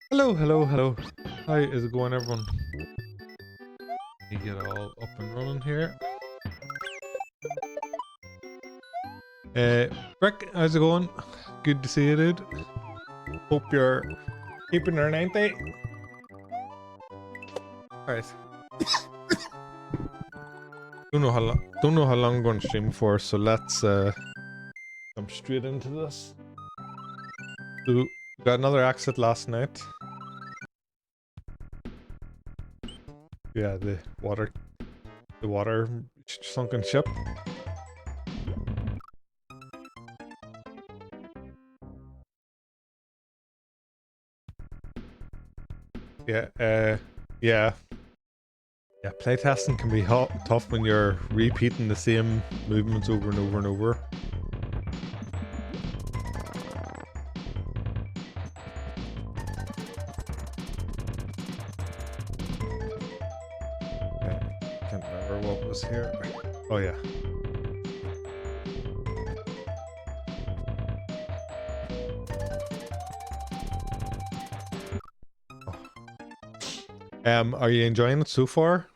Hello, hello, hello. How is it going, everyone? You get all up and running here. Rick, how's it going? Good to see you, dude. Hope you're keeping your 90. Right. Don't know how long I'm going to stream for, so let's jump straight into this. So, we got another exit last night. Yeah, the water sunken ship. Yeah, yeah. Yeah, playtesting can be tough when you're repeating the same movements over and over and over. Okay, can't remember what was here. Oh yeah. Are you enjoying it so far?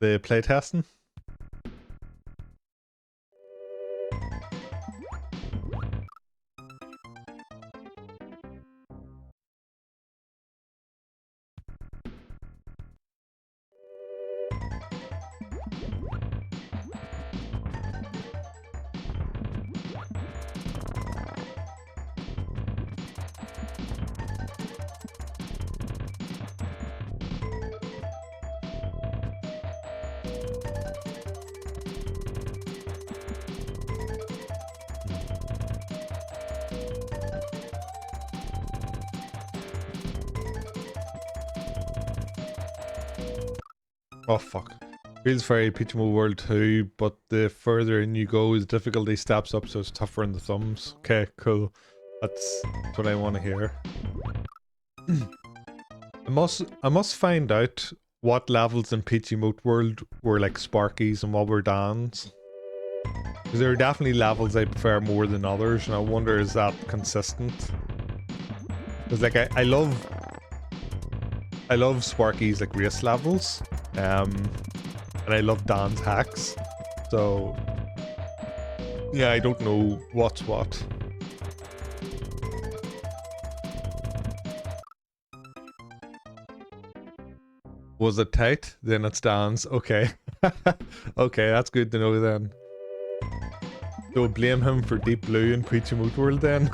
The playtesting? Oh fuck. Feels very Peachable World 2, but the further in you go, the difficulty steps up, so it's tougher in the thumbs. Okay, cool. That's what I want to hear. I must find out what levels in Peachy Moat World were like Sparkies and what were Dan's. Because there are definitely levels I prefer more than others, and I wonder, is that consistent? Because like I love Sparky's like race levels. And I love Dan's hacks. So yeah, I don't know what's what. Was it tight? Then it's Dan's. Okay. Okay, that's good to know then. Don't blame him for Deep Blue and Peachy Moat World then.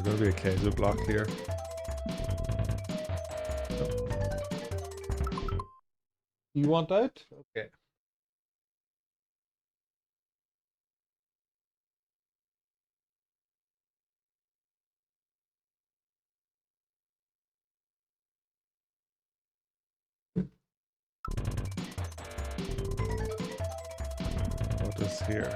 There's gonna be a Kaiser block here. You want out? Okay. What is here?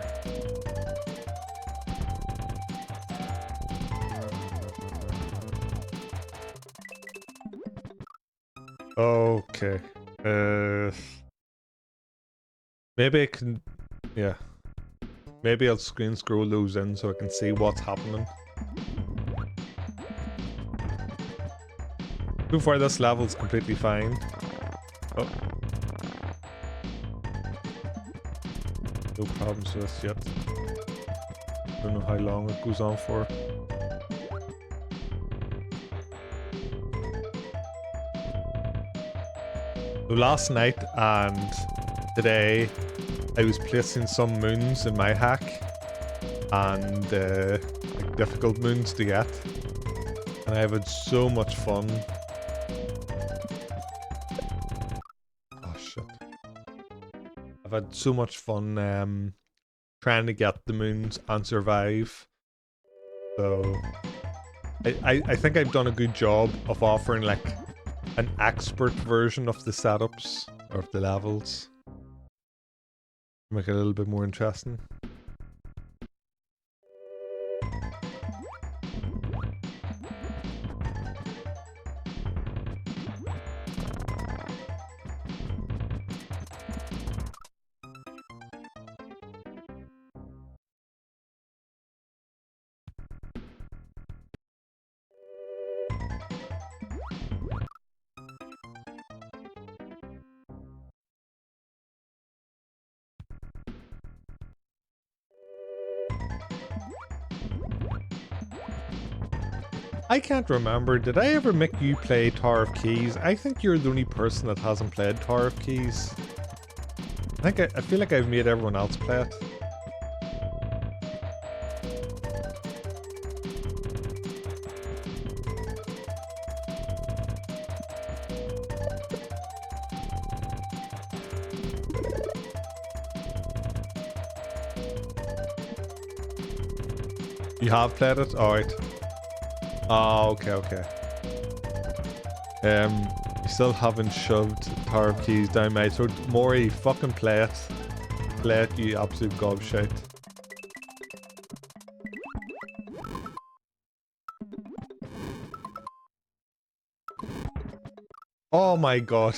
Okay. Maybe I can... Yeah. Maybe I'll screen scroll those in so I can see what's happening. So far this level's completely fine. Oh. No problems with this yet. Don't know how long it goes on for. So last night and today I was placing some moons in my hack and like difficult moons to get, and I've had so much fun. Oh shit. I've had so much fun trying to get the moons and survive. So I think I've done a good job of offering like an expert version of the setups or of the levels. Make it a little bit more interesting. I can't remember, did I ever make you play Tower of Keys? I think you're the only person that hasn't played Tower of Keys. I feel like I've made everyone else play it. You have played it? Alright. Oh, okay. You still haven't shoved Tower of Keys down my throat. Maury, fucking play it. Play it, you absolute gobshite. Oh my god.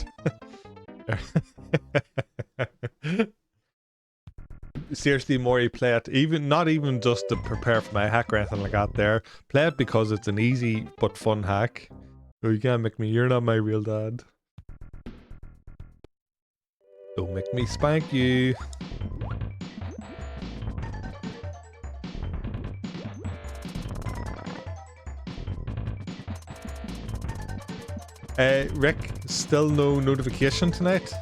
Seriously, Maury, play it. Not even just to prepare for my hack or anything like that there. Play it because it's an easy but fun hack. Oh, you can't make me. You're not my real dad. Don't make me spank you. Rick, still no notification tonight?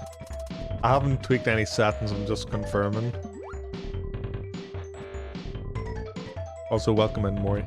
I haven't tweaked any settings, I'm just confirming. Also, welcome in, Maury.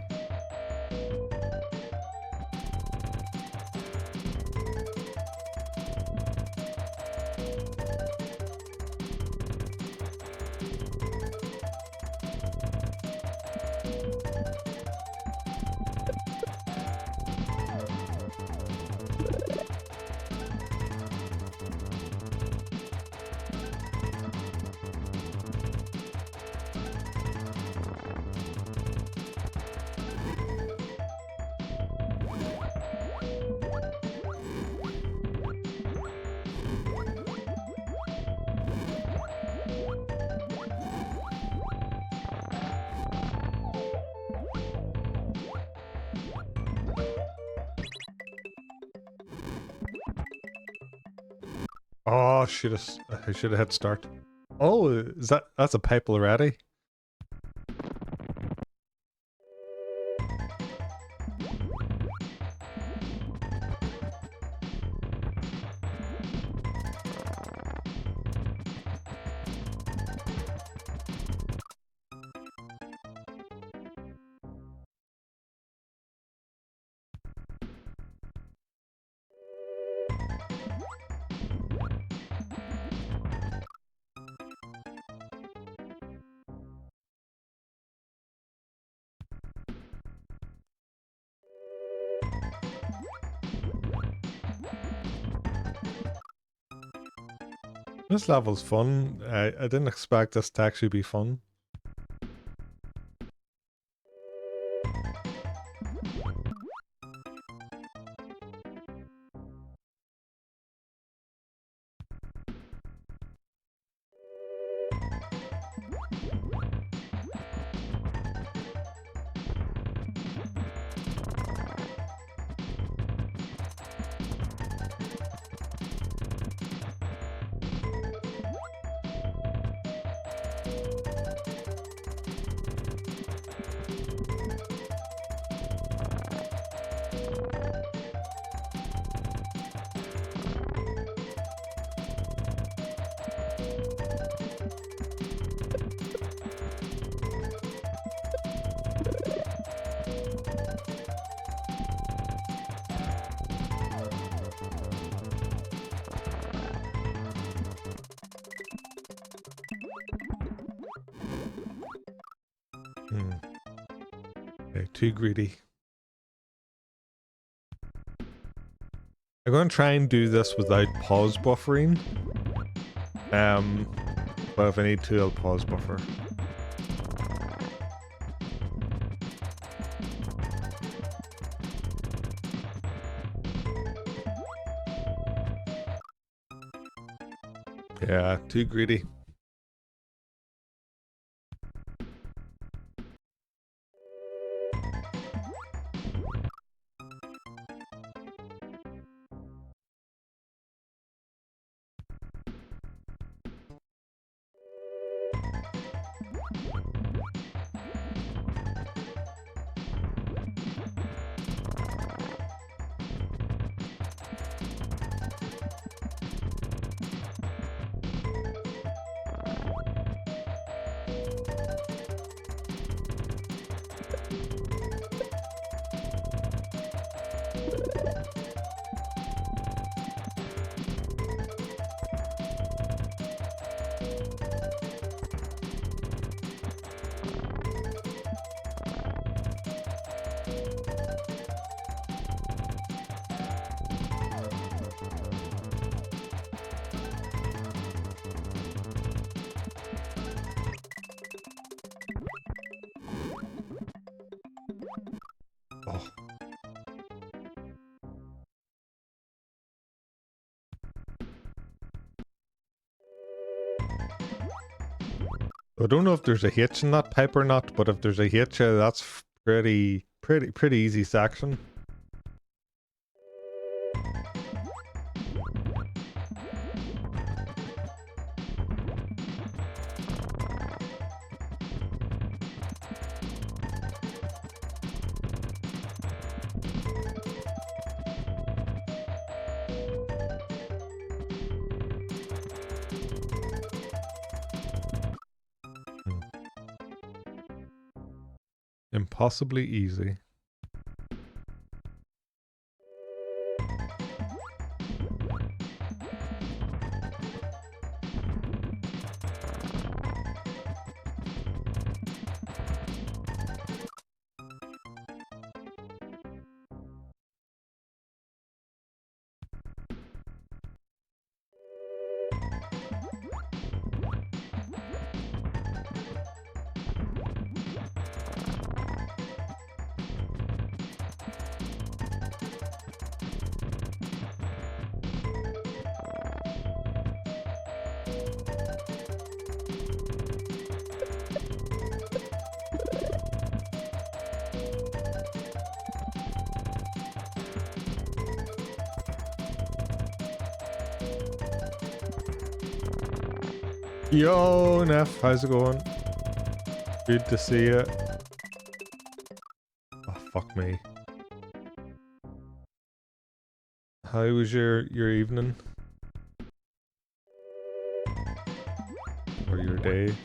Oh, I should have hit start. Oh, that's a pipe already? This level's fun. I didn't expect this to actually be fun. Okay, too greedy. I'm going to try and do this without pause buffering. But if I need to, I'll pause buffer. Yeah, too greedy. Oh. I don't know if there's a hitch in that pipe or not, but if there's a hitch, that's pretty easy section. Impossibly easy. Yo, Neff, how's it going? Good to see you. Oh, fuck me. How was your evening? Or your day?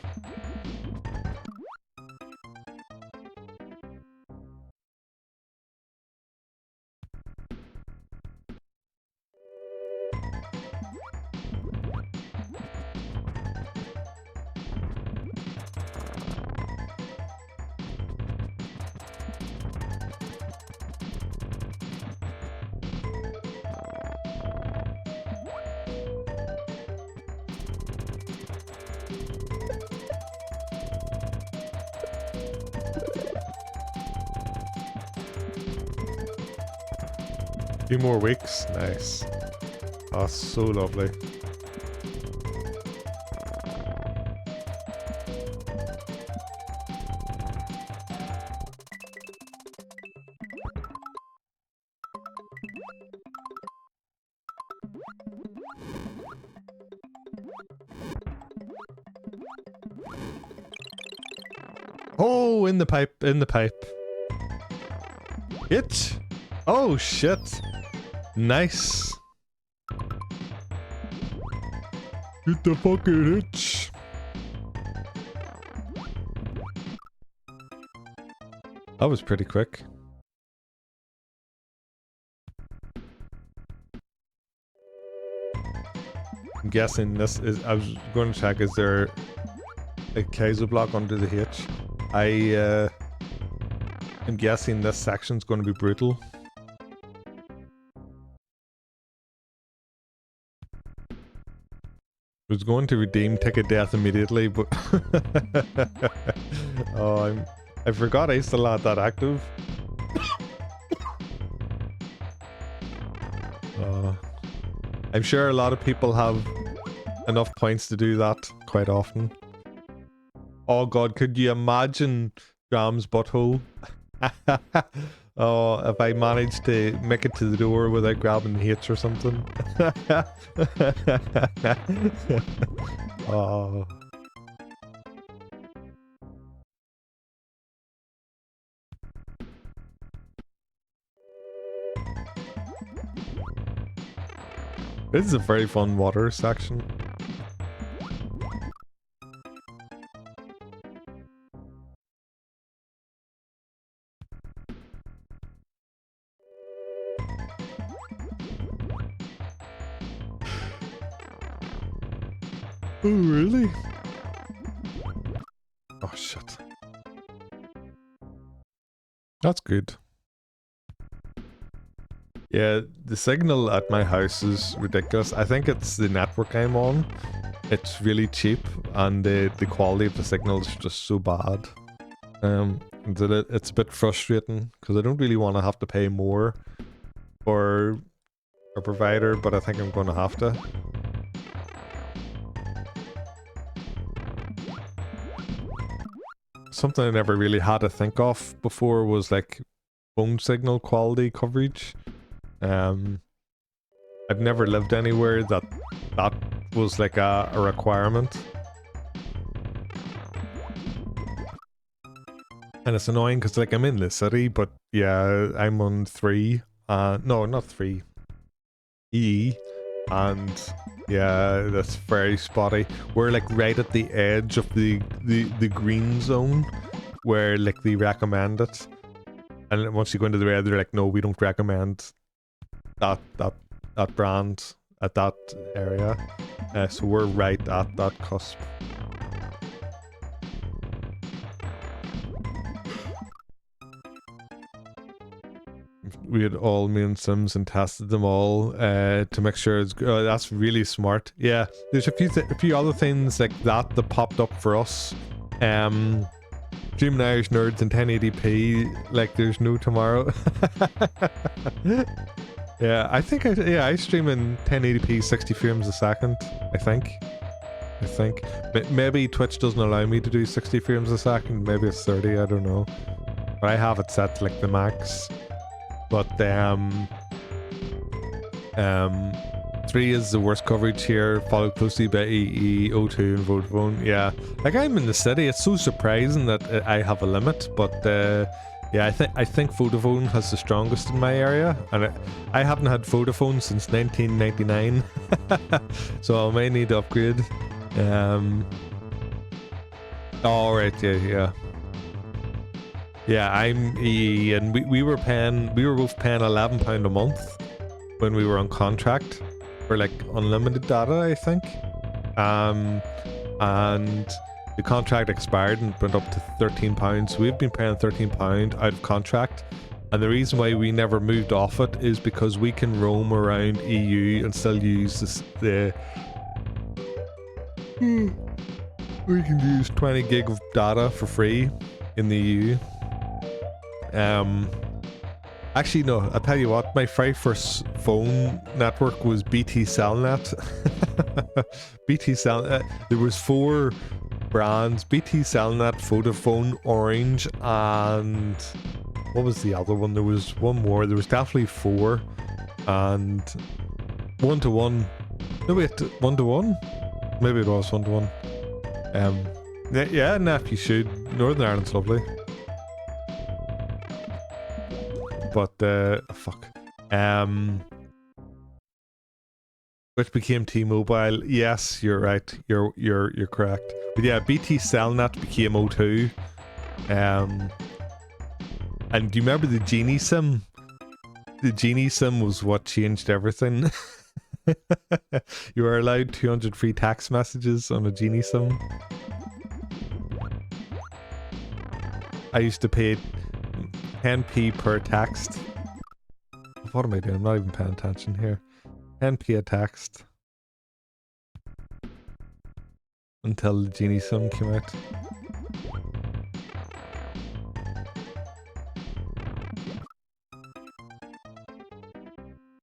Few more weeks, nice. Oh, so lovely. Oh, in the pipe, in the pipe. Hitch! Oh shit! Nice! Get the fucking hitch! That was pretty quick. I'm guessing this is... I was going to check, is there a Kaiser block under the hitch? I'm guessing this section's going to be brutal. I was going to redeem ticket death immediately, but oh, I forgot I still had that active. I'm sure a lot of people have enough points to do that quite often. Oh god, could you imagine Dram's butthole? Oh, if I managed to make it to the door without grabbing H or something. Oh. This is a very fun water section. Oh, really? Oh, shit. That's good. Yeah, the signal at my house is ridiculous. I think it's the network I'm on. It's really cheap, and the quality of the signal is just so bad. It's a bit frustrating, because I don't really want to have to pay more for a provider, but I think I'm going to have to. Something I never really had to think of before was like phone signal quality coverage. I've never lived anywhere that was like a requirement. And it's annoying because like I'm in the city, but yeah, I'm on 3. No, not 3. E. And yeah, that's very spotty. We're like right at the edge of the green zone where like they recommend it. And once you go into the red, they're like, no, we don't recommend that brand at that area. So we're right at that cusp. We had all main sims and tested them all to make sure it's good. Oh, that's really smart. Yeah, there's a few other things like that popped up for us. Streaming Irish Nerds in 1080p like there's no tomorrow. Yeah, I think I stream in 1080p 60 frames a second. I think. Maybe Twitch doesn't allow me to do 60 frames a second. Maybe it's 30. I don't know. But I have it set to like the max. But 3 is the worst coverage here, followed closely by EE, O2 and Vodafone. Yeah, like I'm in the city. It's so surprising that I have a limit, but yeah, I think Vodafone has the strongest in my area, and I haven't had Vodafone since 1999, so I may need to upgrade. All right, yeah. Yeah, I'm EE, and we were both paying £11 a month when we were on contract for like unlimited data, I think. And the contract expired and went up to £13. So we've been paying £13 out of contract. And the reason why we never moved off it is because we can roam around EU and still use we can use 20 gig of data for free in the EU. Actually, no, I'll tell you what, my very first phone network was BT Cellnet. BT Cellnet, there was 4 brands, BT Cellnet, Vodafone, Orange, and what was the other one? There was one more, there was definitely 4, and 1-to-1, no wait, 1-to-1? Maybe it was 1-to-1. Yeah, Nef, you should, Northern Ireland's lovely. But fuck. Which became T-Mobile. Yes, you're right. You're correct. But yeah, BT Cellnet became O2. And do you remember the Genie SIM? The Genie SIM was what changed everything. You were allowed 200 free text messages on a Genie SIM. I used to pay 10p per text. What am I doing? I'm not even paying attention here. 10p a text. Until the Genie SIM came out.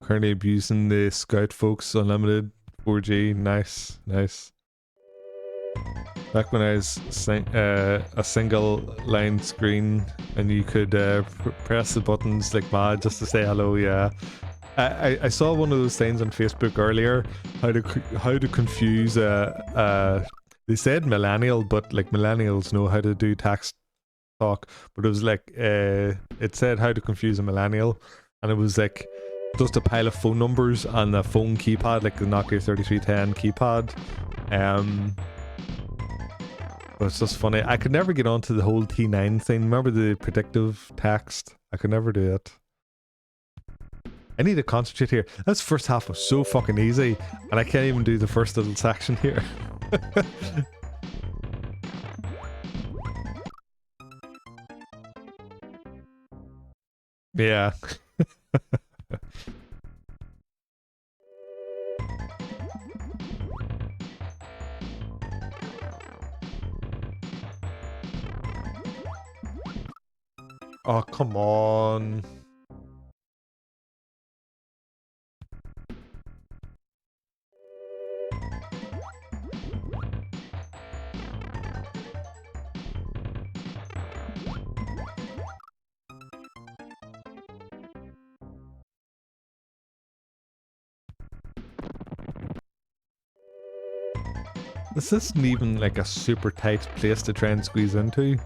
Currently abusing the Scout folks unlimited 4G, nice, nice. Back when I was a single line screen and you could press the buttons like mad just to say hello, yeah. I saw one of those things on Facebook earlier, how to confuse they said millennial, but like millennials know how to do text talk, but it was like it said how to confuse a millennial, and it was like just a pile of phone numbers on the phone keypad, like the Nokia 3310 keypad. But it's just funny. I could never get onto the whole T9 thing. Remember the predictive text? I could never do it. I need to concentrate here. This first half was so fucking easy, and I can't even do the first little section here. Yeah. Oh, come on. This isn't even like a super tight place to try and squeeze into.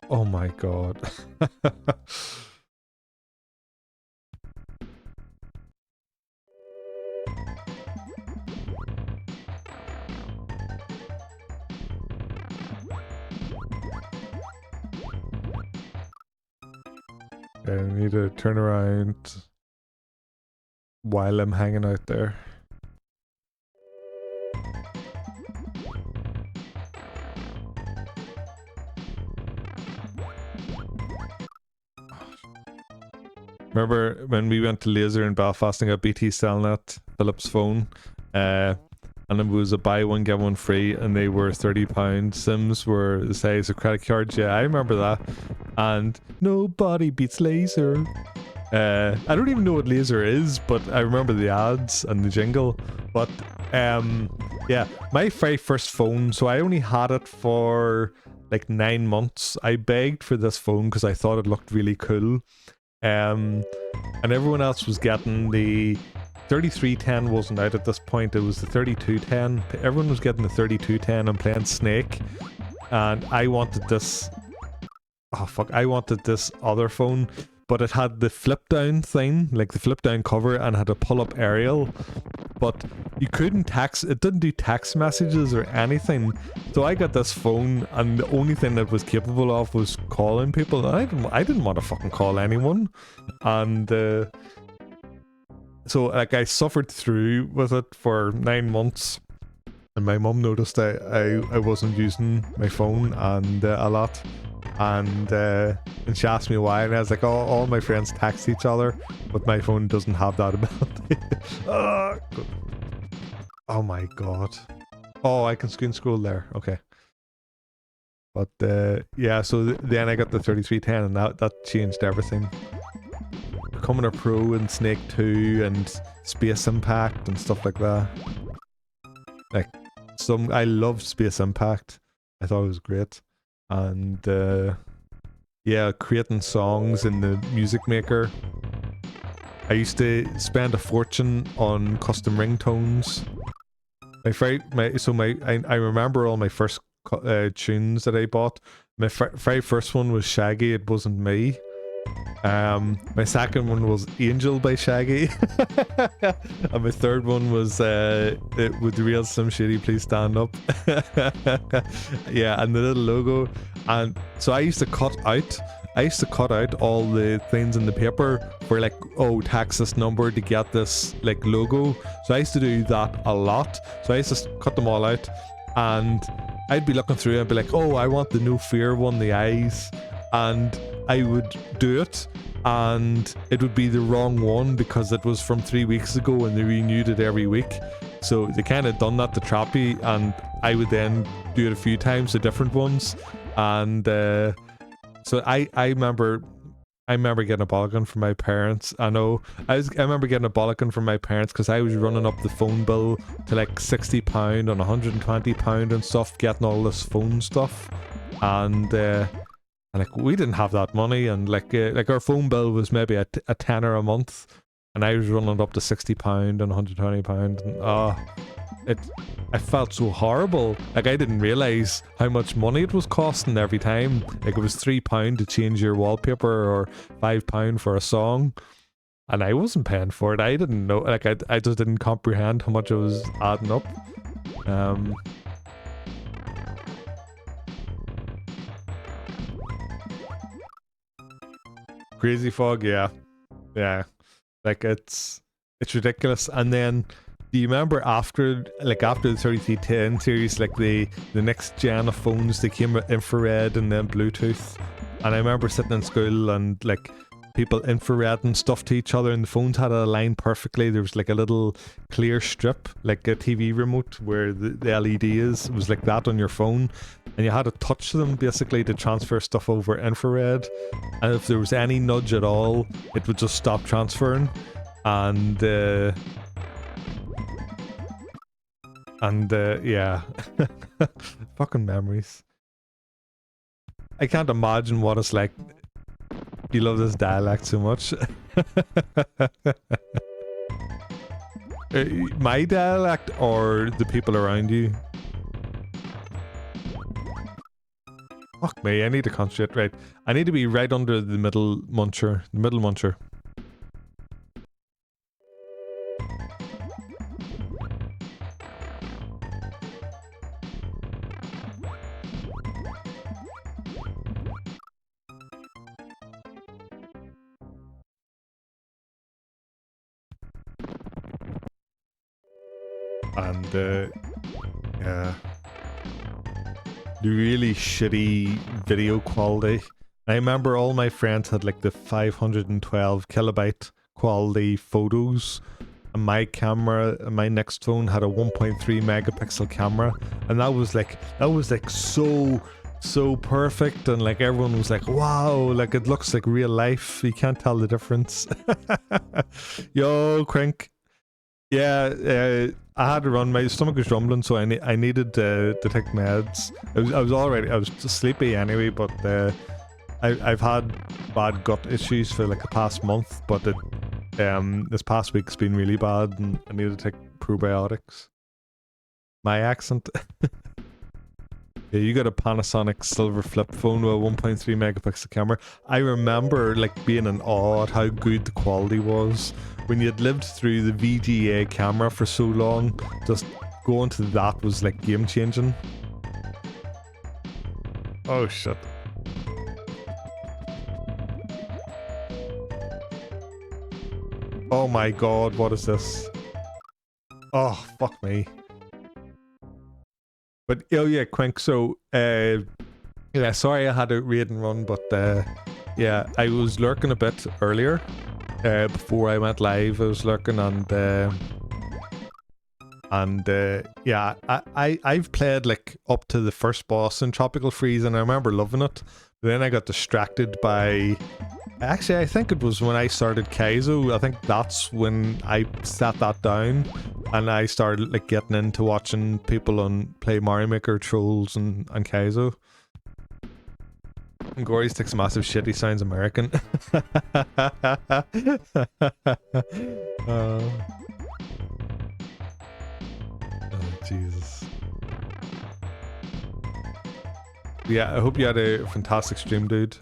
Oh my god. I need to turn around while I'm hanging out there. Remember when we went to Laser in Belfast and got BT Cellnet, Philip's phone, and it was a buy one get one free, and they were £30. Sims were the size of credit cards. Yeah, I remember that. And nobody beats Laser. I don't even know what Laser is, but I remember the ads and the jingle. But yeah, my very first phone. So I only had it for like 9 months. I begged for this phone because I thought it looked really cool. And everyone else was getting the 3310 wasn't out at this point, it was the 3210. Everyone was getting the 3210 and playing Snake. And I wanted this... Oh fuck, I wanted this other phone, but it had the flip down thing, like the flip down cover, and had a pull up aerial. But you couldn't text, it didn't do text messages or anything. So I got this phone, and the only thing that was capable of was calling people. And I didn't want to fucking call anyone. And so like I suffered through with it for 9 months. And my mum noticed I wasn't using my phone and a lot. And she asked me why, and I was like, oh, all my friends text each other, but my phone doesn't have that ability. Oh my god. Oh, I can screen scroll there. Okay. But yeah, so then I got the 3310, and that changed everything. Becoming a pro in Snake 2 and Space Impact and stuff like that. Like, I loved Space Impact. I thought it was great. And yeah, creating songs in the music maker. I used to spend a fortune on custom ringtones. I remember all my first tunes that I bought. My very first one was Shaggy, It Wasn't Me. My second one was Angel by Shaggy. And my third one was with the real Slim Shady, Please Stand Up. Yeah, and the little logo. And so I used to cut out all the things in the paper for like, oh, tax this number to get this like logo. So I used to do that a lot. So I used to cut them all out, and I'd be looking through and be like, oh, I want the No Fear one, the eyes. And I would do it, and it would be the wrong one because it was from 3 weeks ago and they renewed it every week. So they kind of done that to trap you, and I would then do it a few times, the different ones. And so I remember I remember getting a bollocking from my parents. I know. I remember getting a bollocking from my parents because I was running up the phone bill to like £60 and £120 and stuff, getting all this phone stuff, and like we didn't have that money, and like our phone bill was maybe a tenner a month, and I was running up to £60 and £120, and I felt so horrible. Like I didn't realise how much money it was costing every time. Like it was £3 to change your wallpaper or £5 for a song, and I wasn't paying for it. I didn't know. Like I just didn't comprehend how much it was adding up. Crazy Fog, yeah. Like it's ridiculous. And then do you remember after the 3310 series, like the next gen of phones, they came with infrared and then Bluetooth, and I remember sitting in school and like people infrareding stuff to each other, and the phones had it aligned perfectly. There was like a little clear strip, like a TV remote where the LED is. It was like that on your phone, and you had to touch them basically to transfer stuff over infrared, and if there was any nudge at all, it would just stop transferring. And yeah. Fucking memories. I can't imagine what it's like. You love this dialect so much. My dialect or the people around you? Fuck me, I need to concentrate. Right, I need to be right under the middle muncher. The middle muncher. And yeah, the really shitty video quality. I remember all my friends had like the 512 kilobyte quality photos, and my camera, my next phone had a 1.3 megapixel camera, and that was like so perfect, and like everyone was like, wow, like it looks like real life. You can't tell the difference. Yo, Crink. Yeah, I had to run. My stomach was rumbling, so I needed to take meds. I was just sleepy anyway, but I've had bad gut issues for like the past month, but this past week's been really bad, and I need to take probiotics. My accent. Yeah, you got a Panasonic silver flip phone with a 1.3 megapixel camera. I remember like being in awe at how good the quality was. When you had lived through the VGA camera for so long, just going to that was like game changing. Oh shit. Oh my god, what is this? Oh, fuck me. But oh yeah, Quink, so yeah, sorry I had to raid and run, but yeah, I was lurking a bit earlier. Before I went live, I was lurking, and yeah, I've played like up to the first boss in Tropical Freeze, and I remember loving it. But then I got distracted by, actually I think it was when I started Kaizo. I think that's when I sat that down, and I started like getting into watching people play Mario Maker trolls and Kaizo. And Gory sticks massive shit, he sounds American. Oh, Jesus. Yeah, I hope you had a fantastic stream, dude.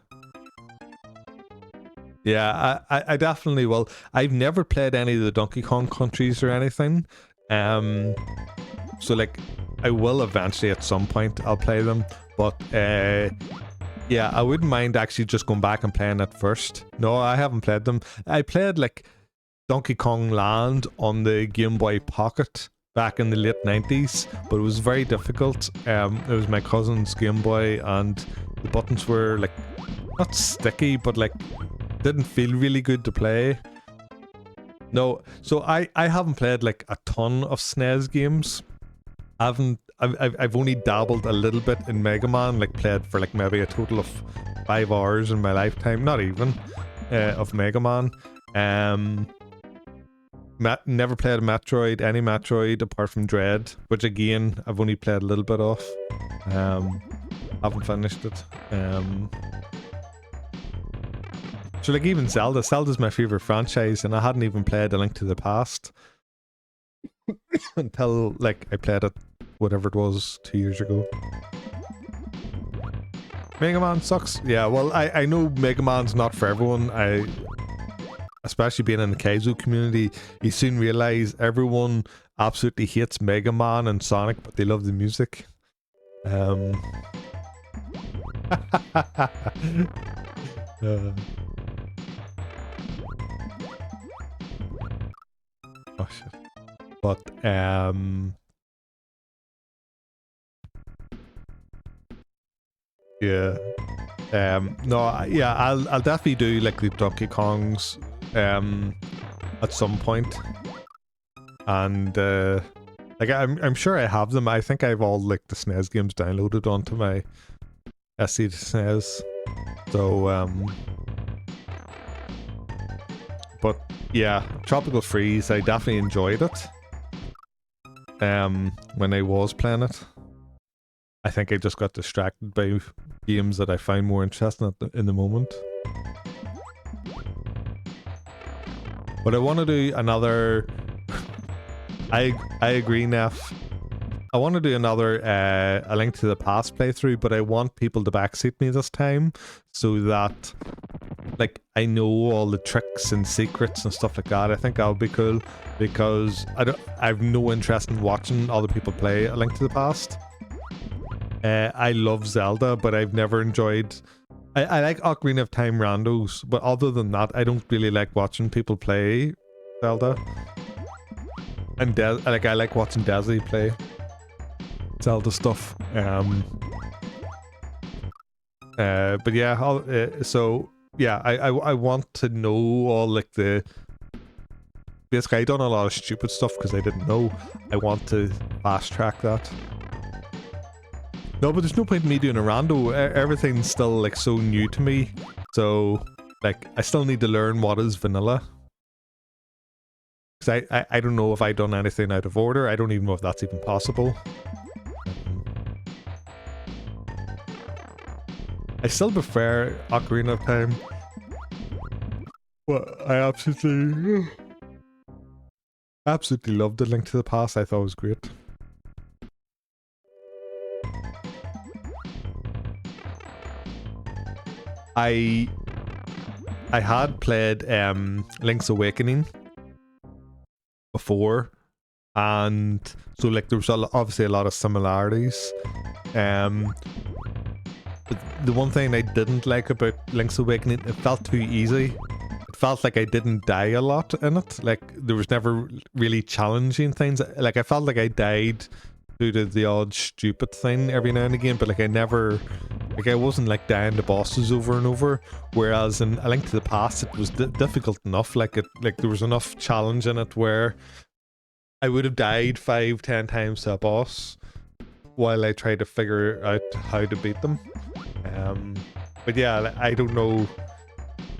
Yeah, I definitely will. I've never played any of the Donkey Kong countries or anything. So like, I will eventually at some point, I'll play them. But yeah, I wouldn't mind actually just going back and playing it first. No, I haven't played them. I played like Donkey Kong Land on the Game Boy Pocket back in the late 90s, but it was very difficult. It was my cousin's Game Boy, and the buttons were like, not sticky, but like didn't feel really good to play. No, so I haven't played like a ton of SNES games. I've only dabbled a little bit in Mega Man, like played for like maybe a total of 5 hours in my lifetime, not even. of Mega Man. Never played a Metroid, any Metroid apart from Dread, which again I've only played a little bit of. Haven't finished it. So like even Zelda's my favorite franchise, and I hadn't even played A Link to the Past until like I played it, whatever it was, 2 years ago. Mega Man sucks. Yeah, well, I know Mega Man's not for everyone. Especially being in the Kaizo community, you soon realize everyone absolutely hates Mega Man and Sonic, but they love the music. Oh shit. But yeah. No, yeah, I'll definitely do like the Donkey Kongs at some point. And like I'm sure I have them. I think I have all like the SNES games downloaded onto my SC SNES. So but yeah, Tropical Freeze, I definitely enjoyed it. When I was playing it. I think I just got distracted by games that I find more interesting in the moment. But I want to do another... I agree, Neff. I want to do another A Link to the Past playthrough, but I want people to backseat me this time so that like I know all the tricks and secrets and stuff like that. I think that would be cool because I have no interest in watching other people play A Link to the Past. I love Zelda, but I've never enjoyed... I like Ocarina of Time randos, but other than that, I don't really like watching people play Zelda. And I like watching Desi play Zelda stuff. But yeah, so yeah, I want to know all like the... Basically, I done a lot of stupid stuff because I didn't know. I want to fast track that. No, but there's no point in me doing a rando. Everything's still like so new to me. So like I still need to learn what is vanilla. Because I don't know if I done anything out of order. I don't even know if that's even possible. I still prefer Ocarina of Time. Well, I absolutely loved A Link to the Past. I thought it was great. I had played Link's Awakening before, and so like there was obviously a lot of similarities. But the one thing I didn't like about Link's Awakening, it felt too easy. It felt like I didn't die a lot in it. Like there was never really challenging things. Like I felt like I died due to the odd stupid thing every now and again, but like I never... Like I wasn't like dying to bosses over and over, whereas in A Link to the Past it was difficult enough. Like there was enough challenge in it where I would have died 5-10 times to a boss while I tried to figure out how to beat them. But yeah, I don't know.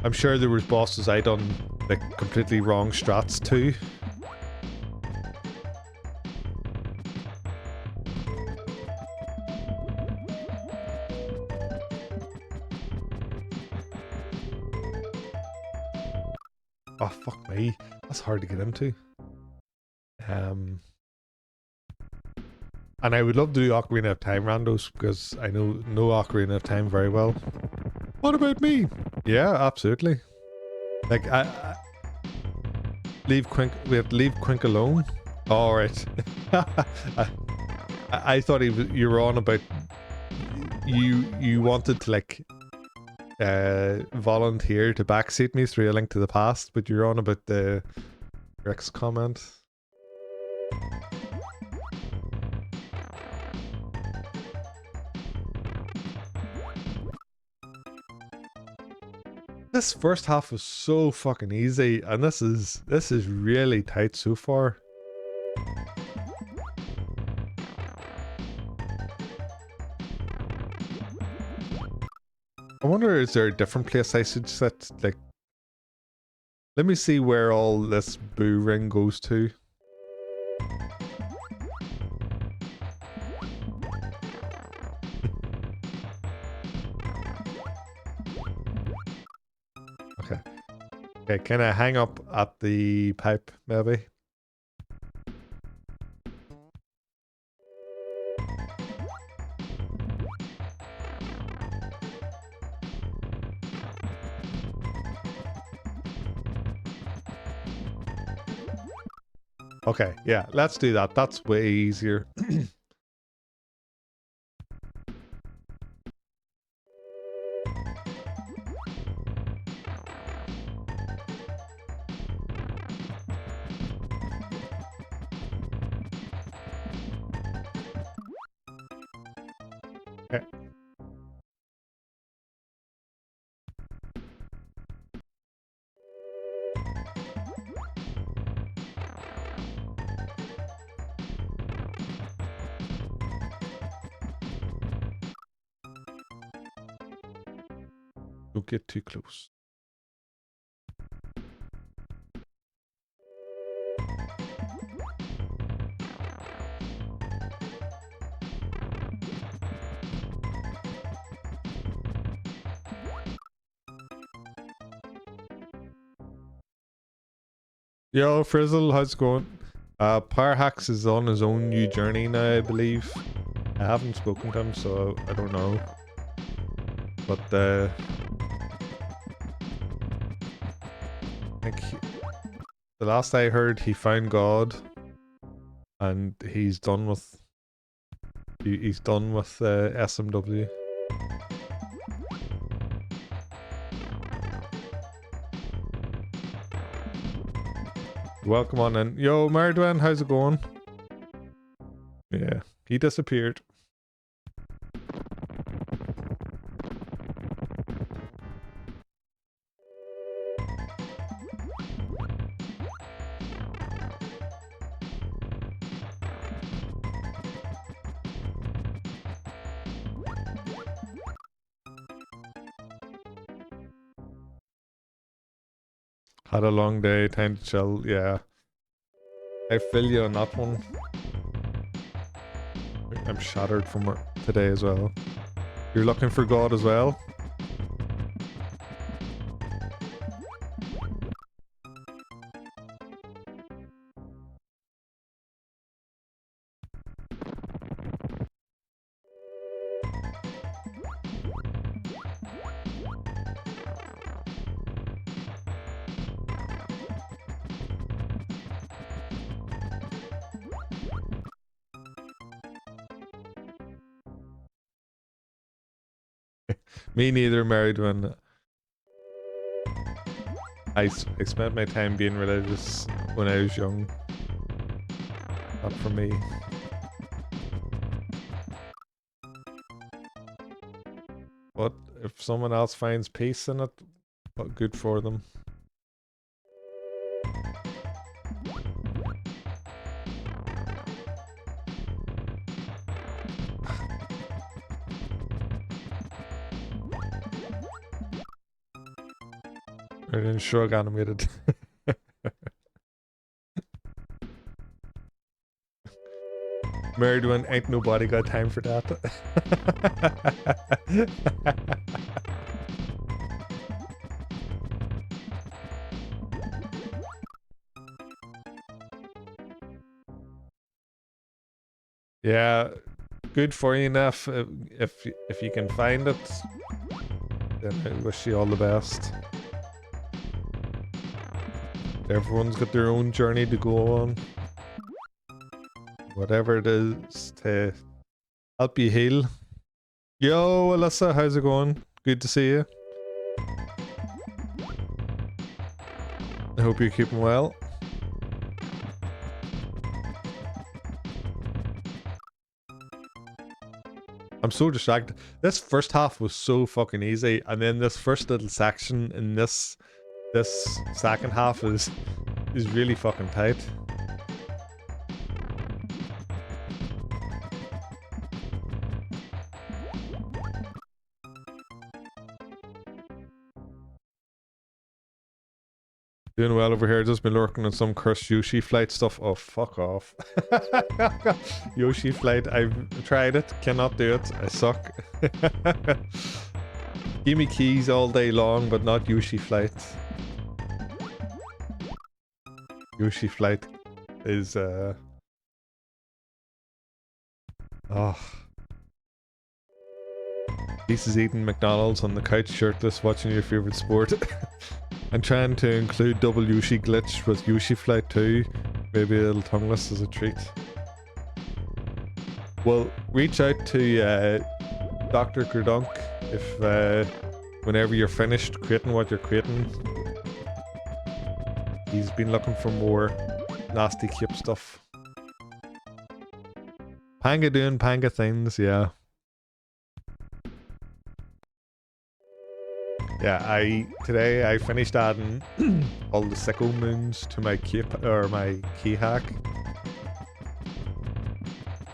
I'm sure there was bosses I done like completely wrong strats too. Oh, fuck me. That's hard to get into. And I would love to do Ocarina of Time randos because I know Ocarina of Time very well. What about me? Yeah, absolutely. Like, leave Quink alone? Alright. I thought you were on about... You wanted to, like... volunteer to backseat me through A Link to the Past, but you're on about the Rex comment. This first half was so fucking easy, and this is really tight so far. I wonder, is there a different place I should set, like, Let me see where all this boo ring goes to. Okay. Okay, can I hang up at the pipe, maybe? Okay, yeah, let's do that. That's way easier. Okay. Don't get too close. Yo, Frizzle, how's it going? Powerhax is on his own new journey now, I believe. I haven't spoken to him, so I don't know. But I think the last I heard, he found God, and he's done with he's done with SMW. Welcome on in. Yo, Mardwan, how's it going? Yeah, he disappeared. Had a long day, time to chill, yeah. I feel you on that one. I'm shattered from work today as well. You're looking for God as well? Me neither, married when I spent my time being religious when I was young. Not for me. But if someone else finds peace in it, what good for them. I didn't shrug animated. Married one, ain't nobody got time for that. Yeah, good for you, Neff. If you can find it, then I wish you all the best. Everyone's got their own journey to go on. Whatever it is to help you heal. Yo, Alyssa, how's it going? Good to see you. I hope you're keeping well. I'm so distracted. This first half was so fucking easy, and then this first little section in this second half is really fucking tight. Doing well over here. Just been lurking on some cursed Yoshi flight stuff. Oh, fuck off. Yoshi flight. I've tried it. Cannot do it. I suck. Give me keys all day long, but not Yoshi flight. Yoshi flight is oh. This is eating McDonald's on the couch shirtless watching your favorite sport. I'm trying to include double Yoshi glitch with Yoshi flight too. Maybe a little tongueless as a treat. Well, reach out to Dr. Gerdunk if whenever you're finished creating what you're creating. He's been looking for more nasty cape stuff. Panga doing Panga things, yeah. Yeah, today I finished adding all the sicko moons to my cape or my key hack.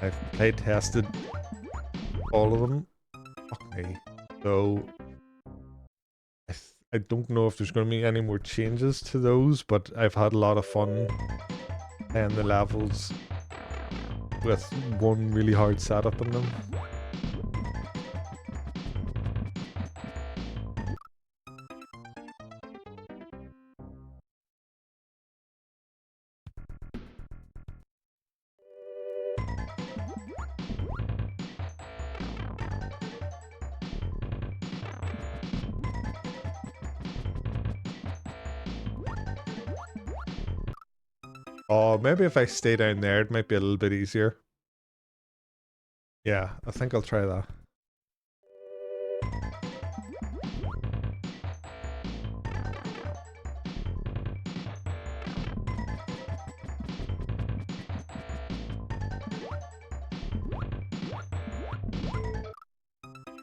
I've play tested all of them. Fuck me. So I don't know if there's going to be any more changes to those, but I've had a lot of fun playing the levels with one really hard setup in them. Oh, maybe if I stay down there, it might be a little bit easier. Yeah, I think I'll try that.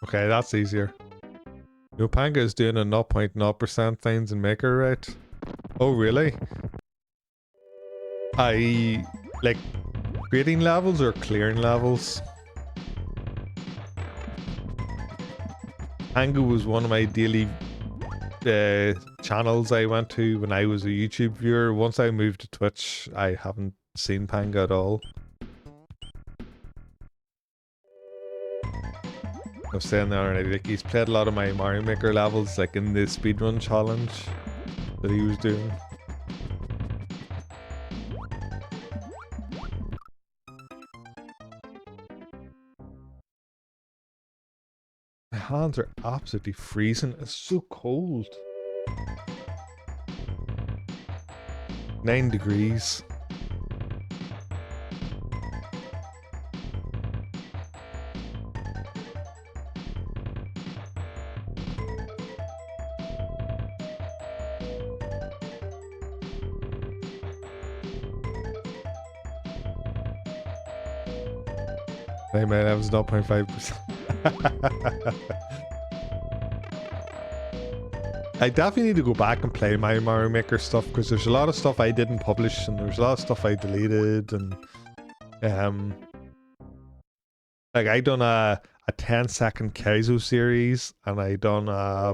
Okay, that's easier. No, Panga is doing a 0.0% things in Maker, right? Oh, really? Like creating levels or clearing levels? Panga was one of my daily channels I went to when I was a YouTube viewer. Once I moved to Twitch, I haven't seen Panga at all. I was saying that already, like he's played a lot of my Mario Maker levels, like in the speedrun challenge that he was doing. My hands are absolutely freezing. It's so cold. 9 degrees. Hey man, that was 0.5%. I definitely need to go back and play my Mario Maker stuff because there's a lot of stuff I didn't publish and there's a lot of stuff I deleted and like I done a 10-second Kaizo series and I done a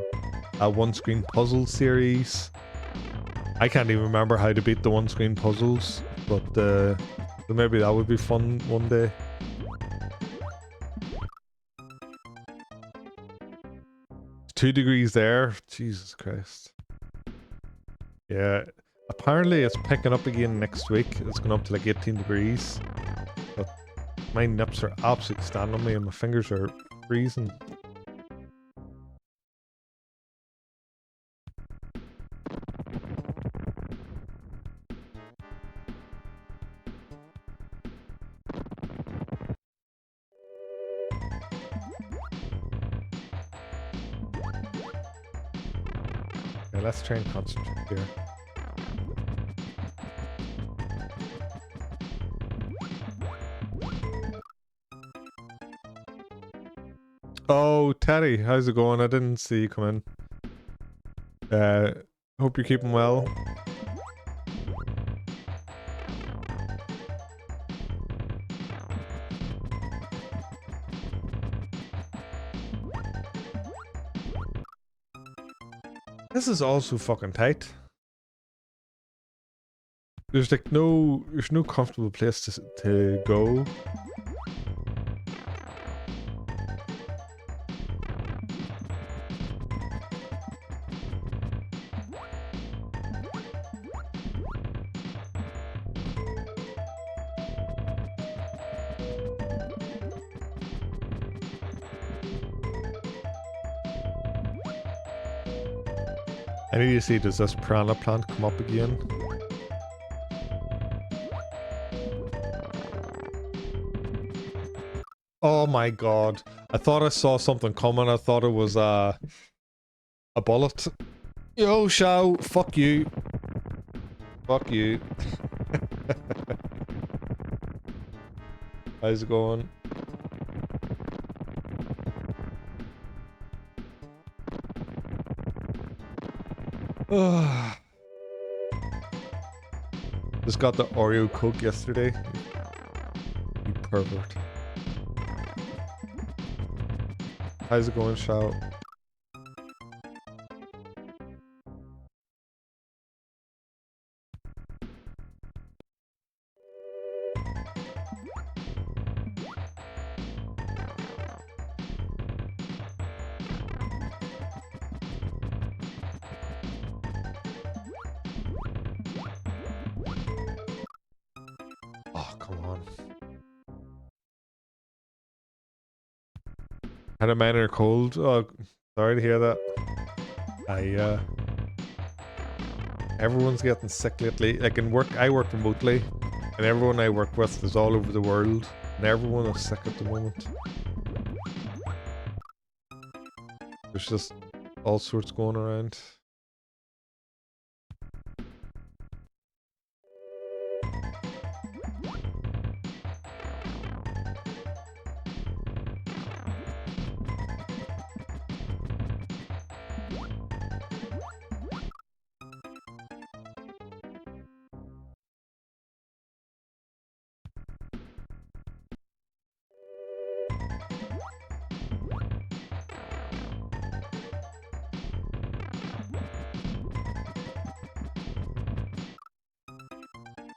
one-screen puzzle series. I can't even remember how to beat the one-screen puzzles, but maybe that would be fun one day. It's 2 degrees there. Jesus Christ. Yeah. Apparently it's picking up again next week. It's going up to like 18 degrees. But my nips are absolutely standing on me and my fingers are freezing. Okay, let's try and concentrate here. Oh, Teddy, how's it going? I didn't see you come in. Hope you're keeping well. This is also fucking tight. There's like there's no comfortable place to go. I need to see, does this piranha plant come up again? Oh my god. I thought I saw something coming. I thought it was a bullet. Yo, Shao, fuck you. Fuck you. How's it going? Just got the Oreo Coke yesterday. You pervert. How's it going, Shao? Oh, come on. Had a minor cold. Oh, sorry to hear that. Everyone's getting sick lately. Like in work, I work remotely, and everyone I work with is all over the world, and everyone is sick at the moment. There's just all sorts going around.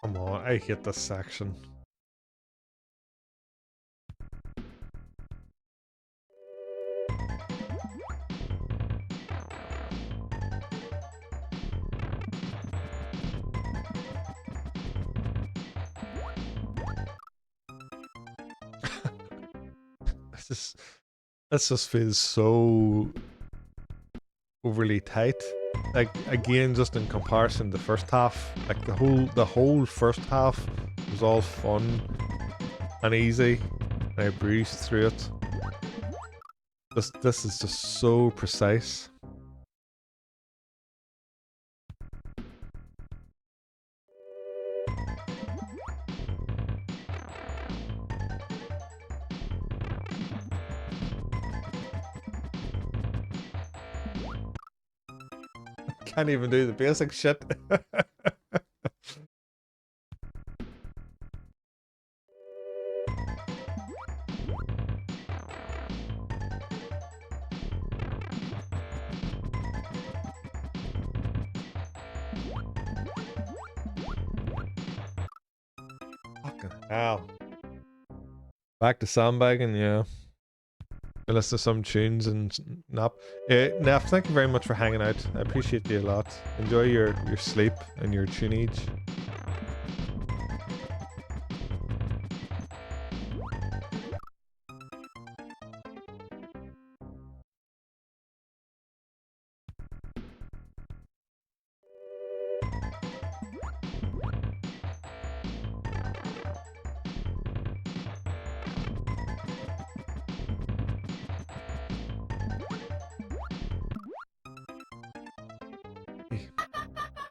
Come on, I hate this section. This just feels so overly tight. Like again, just in comparison to the first half, like the whole first half was all fun and easy, and I breezed through it. This is just so precise. Can't even do the basic shit. Fucking hell. Back to sandbagging, yeah. Listen to some tunes and nap. Neff, thank you very much for hanging out. I appreciate you a lot. Enjoy your sleep and your tunage.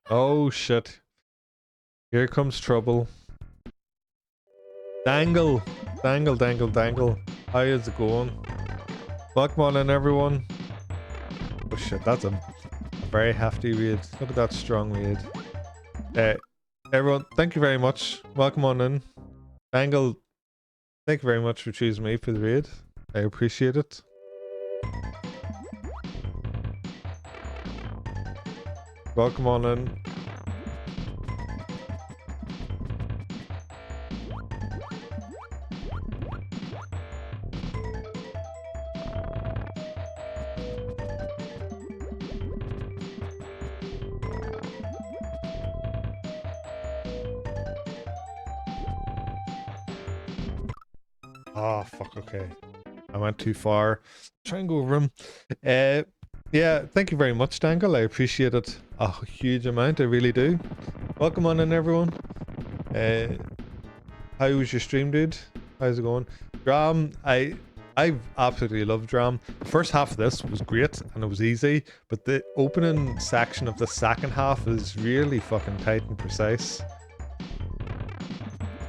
Oh shit. Here comes trouble. Dangle! Dangle, dangle, dangle. How is it going? Welcome on in, everyone. Oh shit, that's a very hefty raid. Look at that strong raid. Everyone, thank you very much. Welcome on in. Dangle, thank you very much for choosing me for the raid. I appreciate it. Welcome on in. Oh, fuck, okay. I went too far. Try and go over him. Uh, yeah, thank you very much, Dangle. I appreciate it a huge amount. I really do. Welcome on in, everyone. Uh, how was your stream, dude? How's it going? Dram, I absolutely love Dram. The first half of this was great and it was easy, but the opening section of the second half is really fucking tight and precise.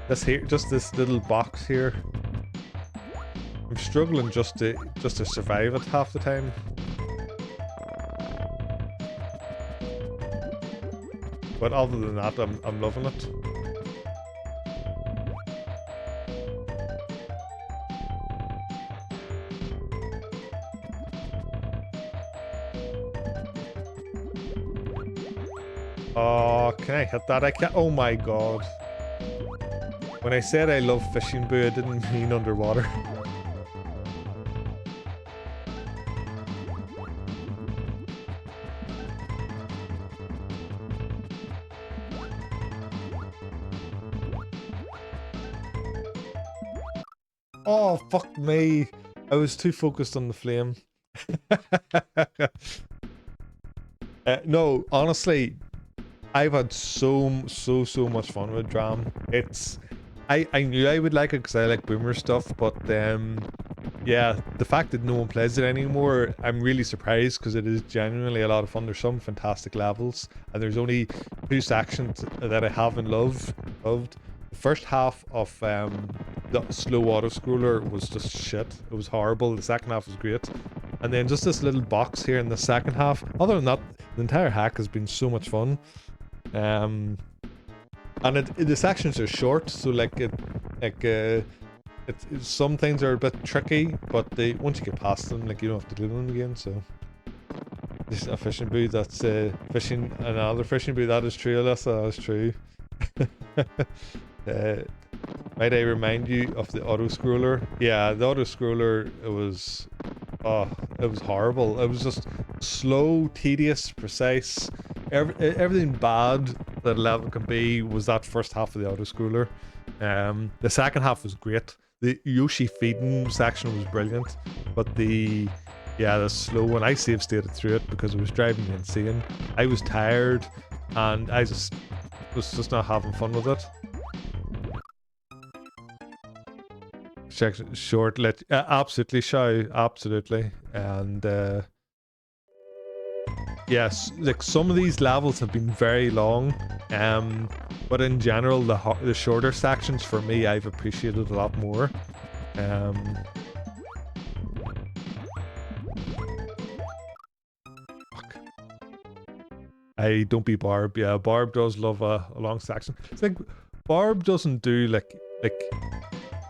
This here, just this little box here. I'm struggling just to survive it half the time. But other than that, I'm loving it. Oh, can I hit that? I can't. Oh my god. When I said I love fishing boo, I didn't mean underwater. Oh, fuck me. I was too focused on the flame. No, honestly, I've had so much fun with Dram. It's... I knew I would like it because I like boomer stuff, but yeah, the fact that no one plays it anymore, I'm really surprised because it is genuinely a lot of fun. There's some fantastic levels, and there's only 2 sections that I haven't loved. The first half of the slow auto scroller was just shit. It was horrible. The second half was great, and then just this little box here in the second half. Other than that, the entire hack has been so much fun. And the sections are short, so some things are a bit tricky, but once you get past them, like, you don't have to do them again. So this is a fishing booth that's fishing another fishing booth. That is true, Alyssa. That is true. Might I remind you of the auto scroller? Yeah, the auto scroller, it was horrible. It was just slow, tedious, precise. Everything bad that a level can be was that first half of the auto scroller. The second half was great. The Yoshi feeding section was brilliant, but the slow one, I save stated through it because it was driving me insane. I was tired and I was just not having fun with it. Check short, absolutely shy, absolutely. And yes, like some of these levels have been very long, but in general the shorter sections for me I've appreciated a lot more. Fuck. I don't be Barb. Yeah, Barb does love a long section. I think Barb doesn't do like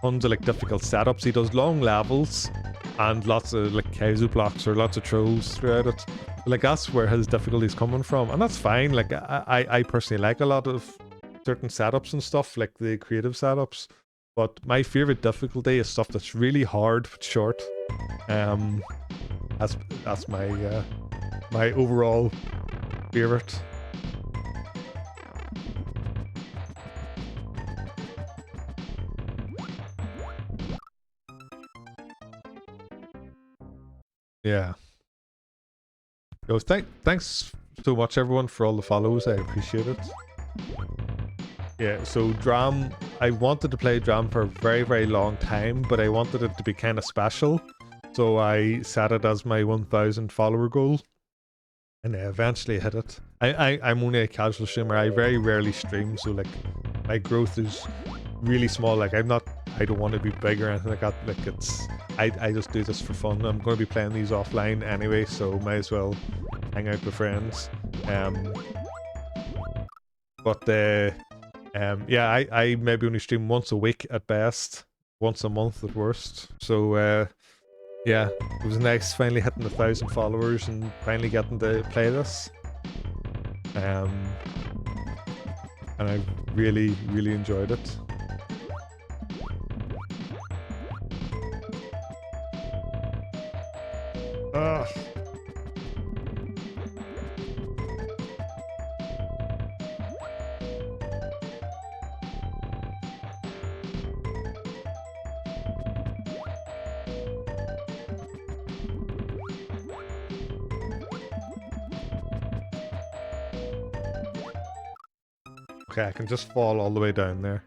tons of like difficult setups. He does long levels and lots of like Kaizu blocks or lots of trolls throughout it. Like that's where his difficulty's coming from, and that's fine. Like I personally like a lot of certain setups and stuff, like the creative setups. But my favorite difficulty is stuff that's really hard but short. That's my my overall favorite. Yeah. Yo, thanks so much everyone for all the follows. I appreciate it. Yeah, so Dram, I wanted to play Dram for a very long time, but I wanted it to be kind of special. So I set it as my 1,000 follower goal. And I eventually hit it. I'm only a casual streamer. I very rarely stream, so like my growth is really small. Like I don't want to be big or anything like that. Like I just do this for fun. I'm going to be playing these offline anyway, so might as well hang out with friends. Yeah, I maybe only stream once a week at best, once a month at worst. So yeah, it was nice finally hitting 1,000 followers and finally getting to play this. And I really enjoyed it. Ugh. Okay, I can just fall all the way down there.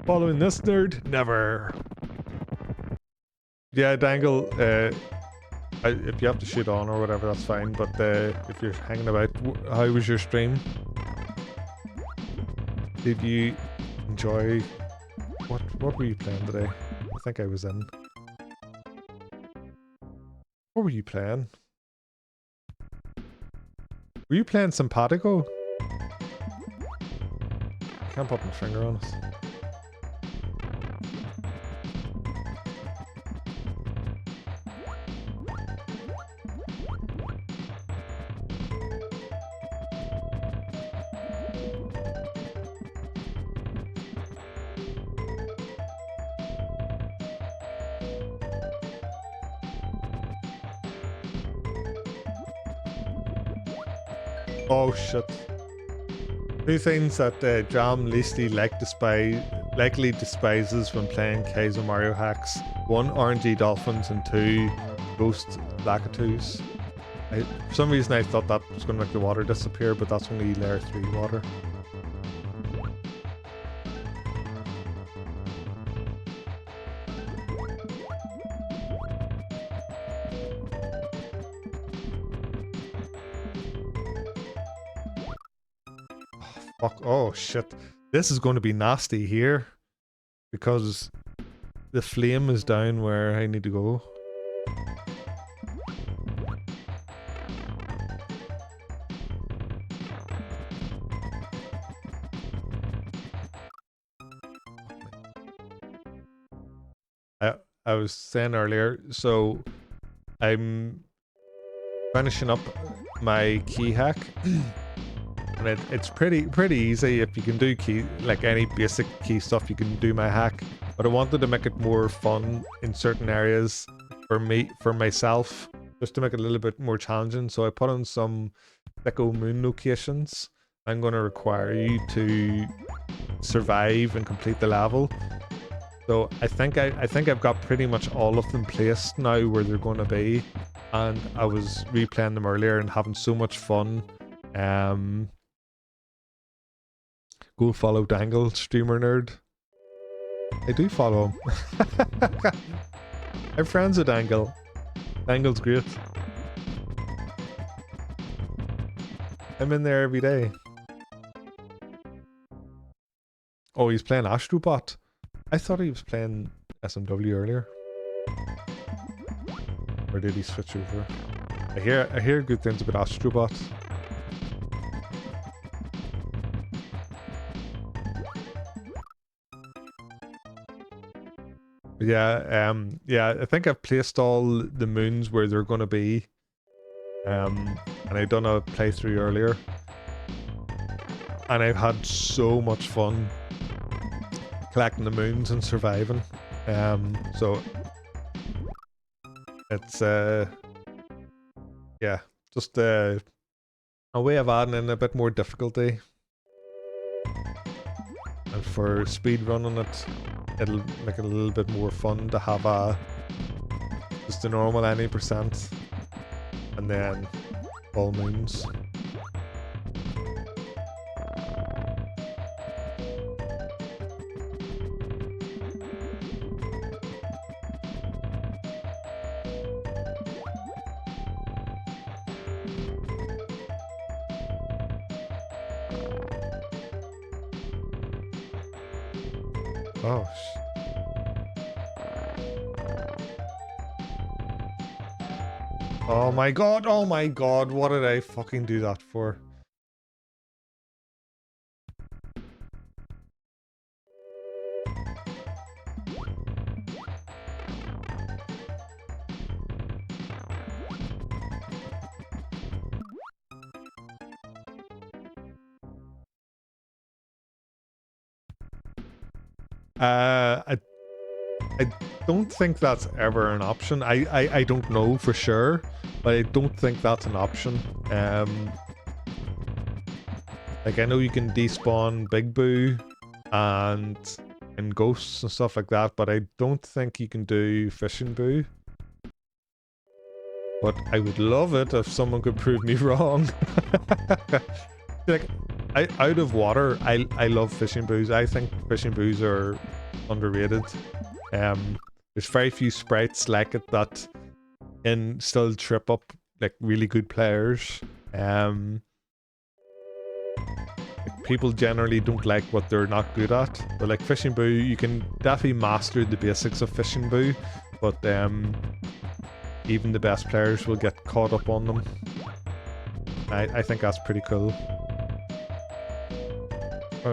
Following this nerd? Never. Yeah, Dangle, if you have to shoot on or whatever, that's fine, but if you're hanging about, how was your stream? Did you enjoy... What were you playing today? I think I was in. What were you playing? Were you playing Simpatico? I can't put my finger on it. Oh shit. Two things that Dram likely despises when playing Kaizo Mario hacks. One, RNG dolphins, and two, ghost Lakitus. For some reason I thought that was going to make the water disappear, but that's only layer 3 water. Fuck, oh shit. This is going to be nasty here. Because the flame is down where I need to go. I was saying earlier, so I'm finishing up my key hack. And it's pretty easy. If you can do key, like any basic key stuff, you can do my hack. But I wanted to make it more fun in certain areas for myself, just to make it a little bit more challenging. So I put on some Thicko moon locations. I'm going to require you to survive and complete the level. So I think I've got pretty much all of them placed now where they're going to be, and I was replaying them earlier and having so much fun. Go follow Dangle, streamer nerd. I do follow him. I'm friends with Dangle. Dangle's great. I'm in there every day. Oh, he's playing Astrobot. I thought he was playing SMW earlier. Or did he switch over? I hear good things about Astrobot. Yeah, I think I've placed all the moons where they're gonna be. And I've done a playthrough earlier. And I've had so much fun collecting the moons and surviving. So it's yeah, just a way of adding in a bit more difficulty. And for speed running it, it'll make it a little bit more fun to have just a normal any percent and then all moons. Oh, oh my god, what did I fucking do that for? I don't think that's ever an option. I don't know for sure, but I don't think that's an option. Like I know you can despawn Big Boo and ghosts and stuff like that, but I don't think you can do Fishing Boo. But I would love it if someone could prove me wrong. Like, out of water, I love fishing boos. I think fishing boos are underrated. There's very few sprites like it that can still trip up like really good players. Like, people generally don't like what they're not good at. But like fishing boo, you can definitely master the basics of fishing boo, but even the best players will get caught up on them. I think that's pretty cool.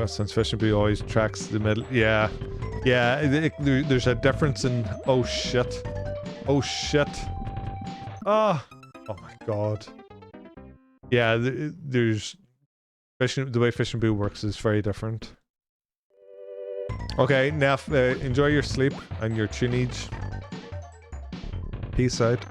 Since fishing boo always tracks the middle. Yeah. Yeah, there's a difference in... Oh shit. Oh shit. Ah! Oh my god. Yeah, there's... the way fishing boo works is very different. Okay, Neff, enjoy your sleep and your tunage. Peace out.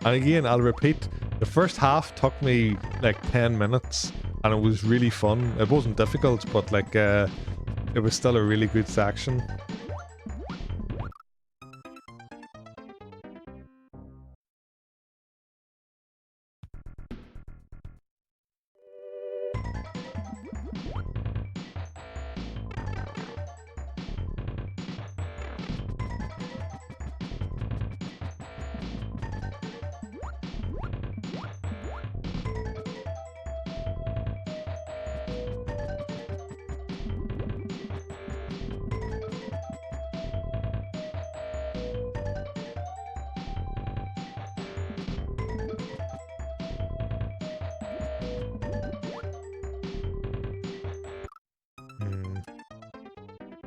And again, I'll repeat, the first half took me like 10 minutes and it was really fun. It wasn't difficult, but like it was still a really good section.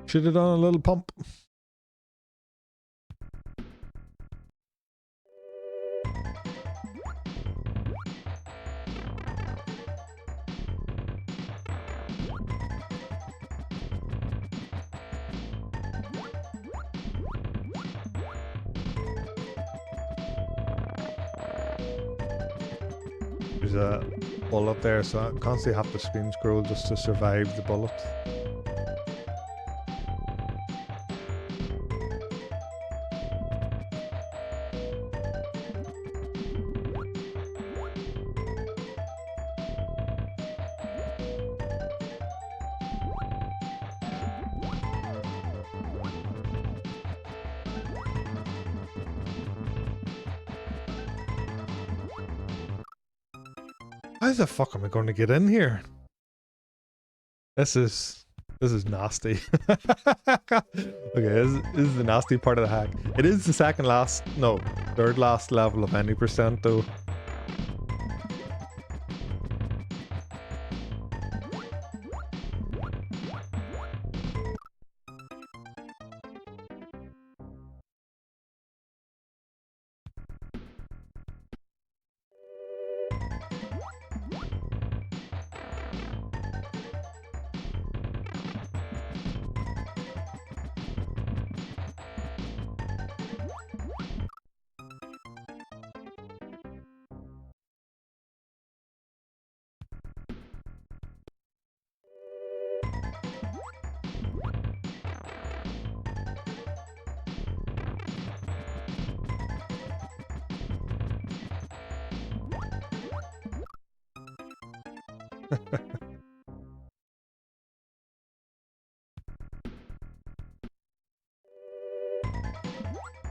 Should have done a little pump. There's a bullet there, so I constantly have to screen scroll just to survive the bullet. How the fuck am I going to get in here? This is nasty. Okay, this is the nasty part of the hack. It is the third last level of any percent though.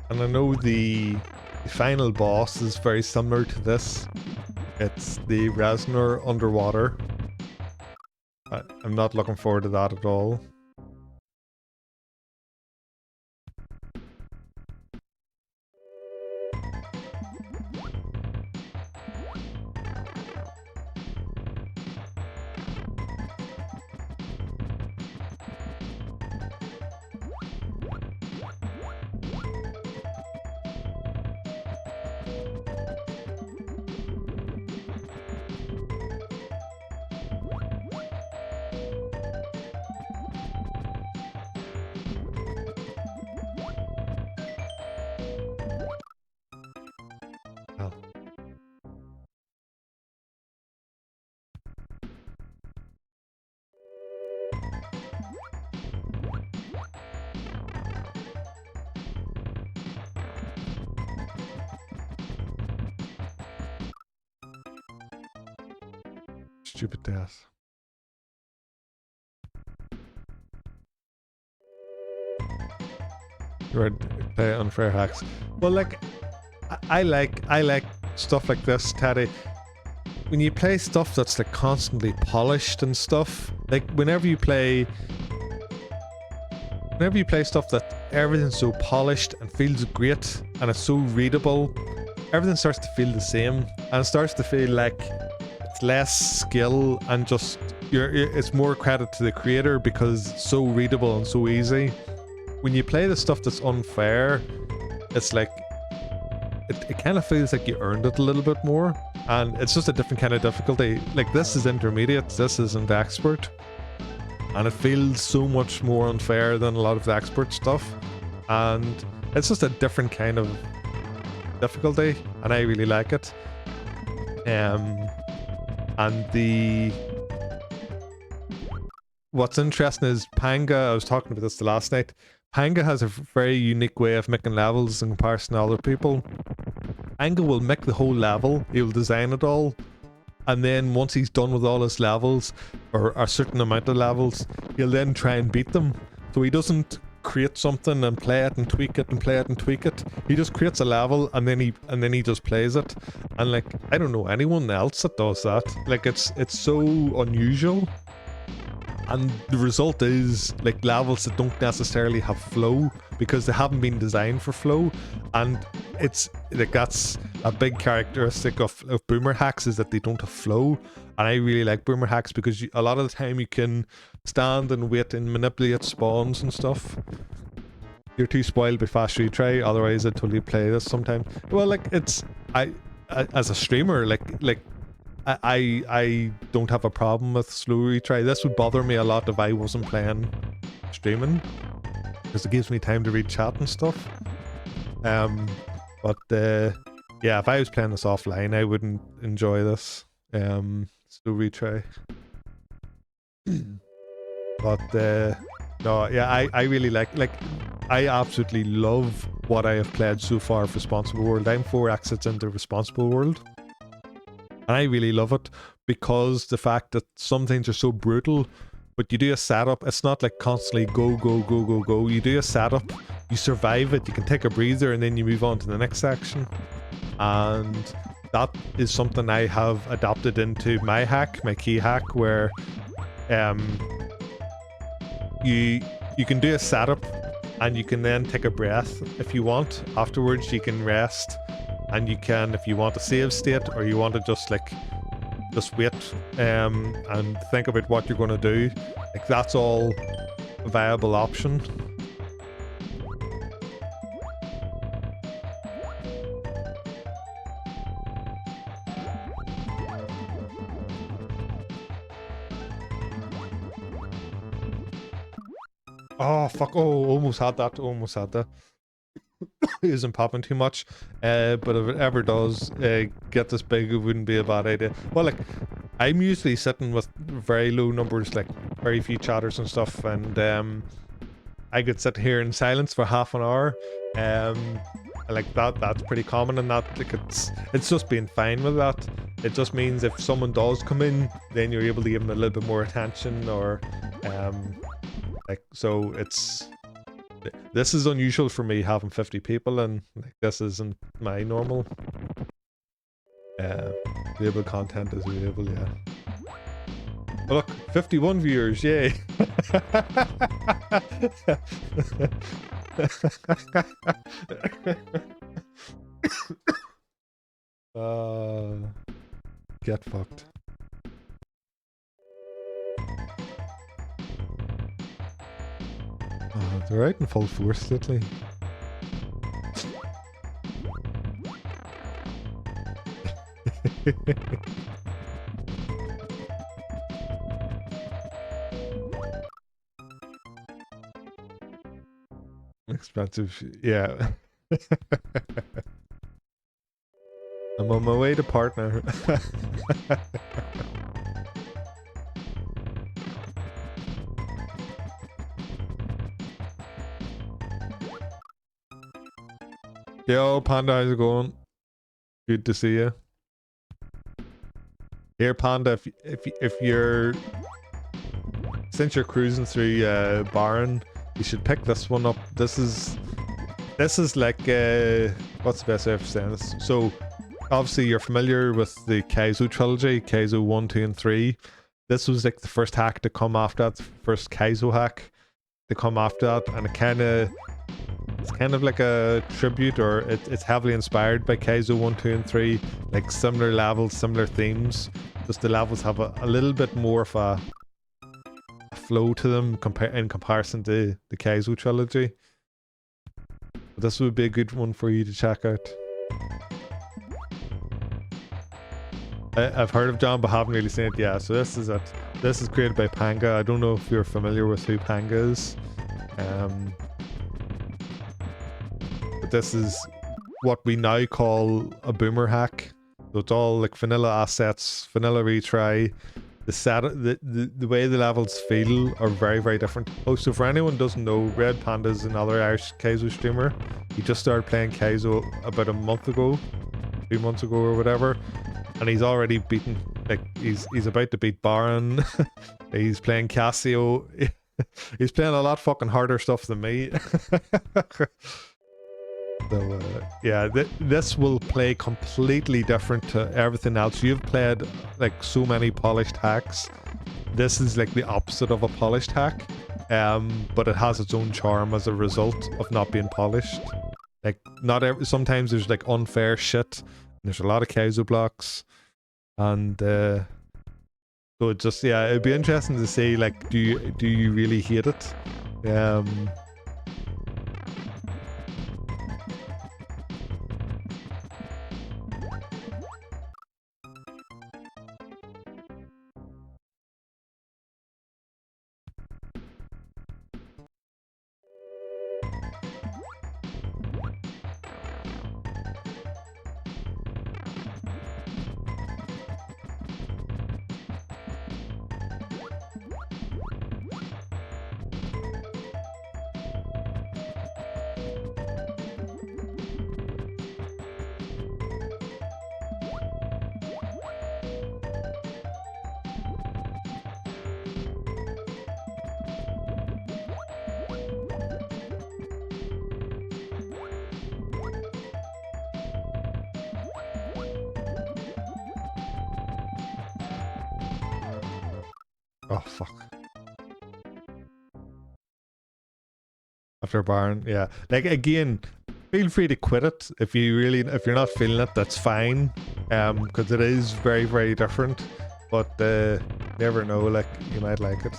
And I know the final boss is very similar to this. It's the Reznor underwater. I'm not looking forward to that at all. Stupid death. Right, play unfair hacks. Well, like, I like stuff like this, Teddy. When you play stuff that's like constantly polished and stuff, like whenever you play stuff that everything's so polished and feels great and it's so readable, everything starts to feel the same and it starts to feel like it's less skill and just it's more credit to the creator because it's so readable and so easy. When you play the stuff that's unfair, it's like it kind of feels like you earned it a little bit more, and it's just a different kind of difficulty. Like this is intermediate, this isn't expert, and it feels so much more unfair than a lot of the expert stuff, and it's just a different kind of difficulty, and I really like it. And what's interesting is Panga, I was talking about this the last night, Panga has a very unique way of making levels in comparison to other people. Panga will make the whole level, he'll design it all, and then once he's done with all his levels, or a certain amount of levels, he'll then try and beat them. So he doesn't create something and play it and tweak it and play it and tweak it. He just creates a level and then he just plays it. And like, I don't know anyone else that does that. Like it's so unusual. And the result is like levels that don't necessarily have flow because they haven't been designed for flow. And it's like that's a big characteristic of boomer hacks, is that they don't have flow. And I really like boomer hacks because a lot of the time you can stand and wait and manipulate spawns and stuff. You're too spoiled by fast retry, otherwise I'd totally play this sometimes. Well, like it's I as a streamer, like I don't have a problem with slow retry. This would bother me a lot if I wasn't playing streaming, because it gives me time to read chat and stuff. But yeah, if I was playing this offline, I wouldn't enjoy this slow retry. But no, yeah, I really like I absolutely love what I have played so far of Responsible World. I'm 4 exits into Responsible World. And I really love it because the fact that some things are so brutal, but you do a setup, it's not like constantly go, go, go, go, go. You do a setup, you survive it, you can take a breather, and then you move on to the next section. And that is something I have adopted into my hack, my key hack, where you can do a setup and you can then take a breath if you want. Afterwards you can rest. And you can, if you want a save state, or you want to just wait and think about what you're going to do, like that's all a viable option. Oh fuck! Oh, almost had that. Almost had that. Isn't popping too much, but if it ever does get this big, it wouldn't be a bad idea. Well, like I'm usually sitting with very low numbers, like very few chatters and stuff, and I could sit here in silence for half an hour, like that's pretty common, and that like it's just being fine with that. It just means if someone does come in, then you're able to give them a little bit more attention, or like so it's. This is unusual for me, having 50 people, and like this isn't my normal. Viewable content is viewable, yeah. Oh, look, 51 viewers, yay! Get fucked. Oh, they're out in full force lately. Expensive, yeah. I'm on my way to partner. Yo, Panda, how's it going? Good to see you. Here, Panda, if you're since you're cruising through Baron, you should pick this one up. This is like what's the best way of saying this? So obviously you're familiar with the Kaizo trilogy, Kaizo 1, 2, and 3. This was like the first hack to come after that, first Kaizo hack to come after that, and it's kind of like a tribute, or it's heavily inspired by Kaizo 1, 2, and 3, like similar levels, similar themes. Just the levels have a little bit more of a flow to them in comparison to the Kaizo trilogy. But this would be a good one for you to check out. I've heard of John, but haven't really seen it yet. So this is it. This is created by Panga. I don't know if you're familiar with who Panga is. But this is what we now call a boomer hack. So it's all like vanilla assets, vanilla retry. The way the levels feel are very, very different. Oh, so for anyone who doesn't know, Red Panda is another Irish Kaizo streamer. He just started playing Kaizo about a month ago, 2 months ago or whatever. And he's already beaten, like, he's about to beat Baron. He's playing Casio. He's playing a lot fucking harder stuff than me. So, yeah, this will play completely different to everything else. You've played, like, so many polished hacks. This is, like, the opposite of a polished hack. But it has its own charm as a result of not being polished. Like, sometimes there's, like, unfair shit. There's a lot of Kaizo blocks, and so it just, yeah, it'd be interesting to see, like, do you really hate it? Oh fuck. After Baron, yeah. Like, again, feel free to quit it if you're not feeling it, that's fine. Because it is very, very different. But you never know, like, you might like it.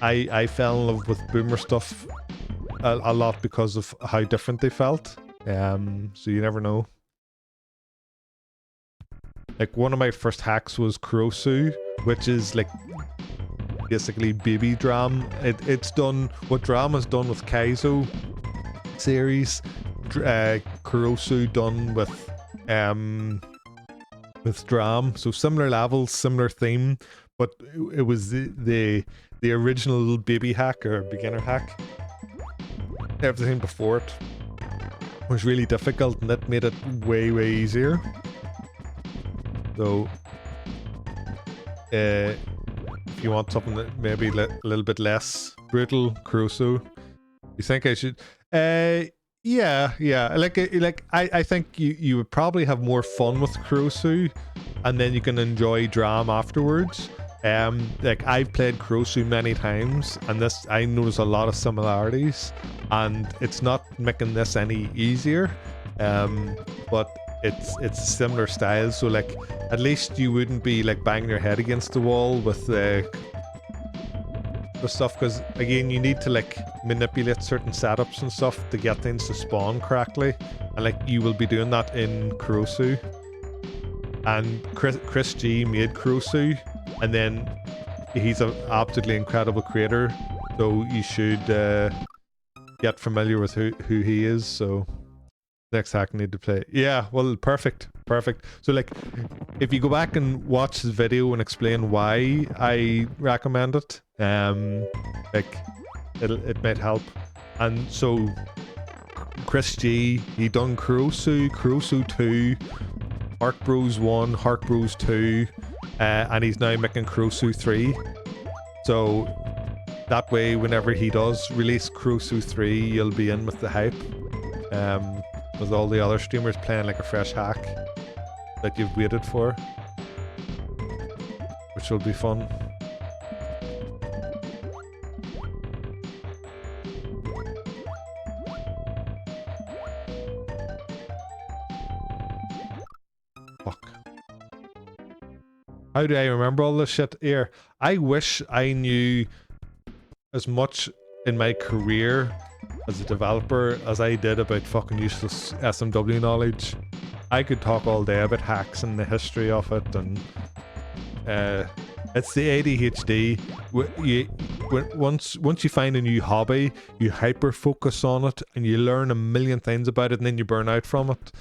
I fell in love with boomer stuff a lot because of how different they felt. So you never know. Like, one of my first hacks was Kurosu, which is like basically baby Dram. It's done what Dram has done with Kaizo series. Kurosu done with Dram. So similar levels, similar theme, but it was the original baby hack or beginner hack. Everything before it was really difficult, and that made it way, way easier. So if you want something that maybe a little bit less brutal, Kurosu, you think I should? Yeah. Like I think you would probably have more fun with Kurosu, and then you can enjoy Dram afterwards. Like, I've played Kurosu many times, and I notice a lot of similarities, and it's not making this any easier. But it's a similar style, so like at least you wouldn't be like banging your head against the wall with the stuff, because again, you need to like manipulate certain setups and stuff to get things to spawn correctly, and like you will be doing that in Kurosu. And Chris G made Kurosu, and then he's an absolutely incredible creator, so you should get familiar with who he is. So next hack I need to play. Yeah, well, perfect. So like, if you go back and watch the video and explain why I recommend it, like, it might help. And so Chris G, he done Kurosu 2, Heart Bros 1, Heart Bros 2, and he's now making Kurosu 3. So that way, whenever he does release Kurosu 3, you'll be in with the hype. With all the other streamers playing like a fresh hack that you've waited for, which will be fun. Fuck. How do I remember all this shit here? I wish I knew as much in my career as a developer as I did about fucking useless SMW knowledge. I could talk all day about hacks and the history of it, and it's the ADHD. Once you find a new hobby, you hyper focus on it and you learn a million things about it, and then you burn out from it.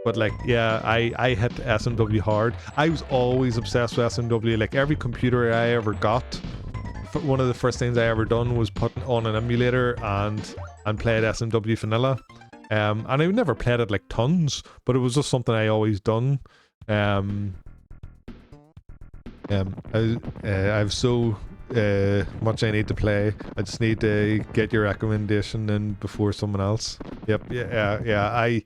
But like, yeah, I hit SMW hard. I was always obsessed with SMW. Like every computer I ever got, one of the first things I ever done was put on an emulator and played SMW Vanilla. And I never played it like tons, but it was just something I always done. I've so much I need to play. I just need to get your recommendation in before someone else. Yep, yeah.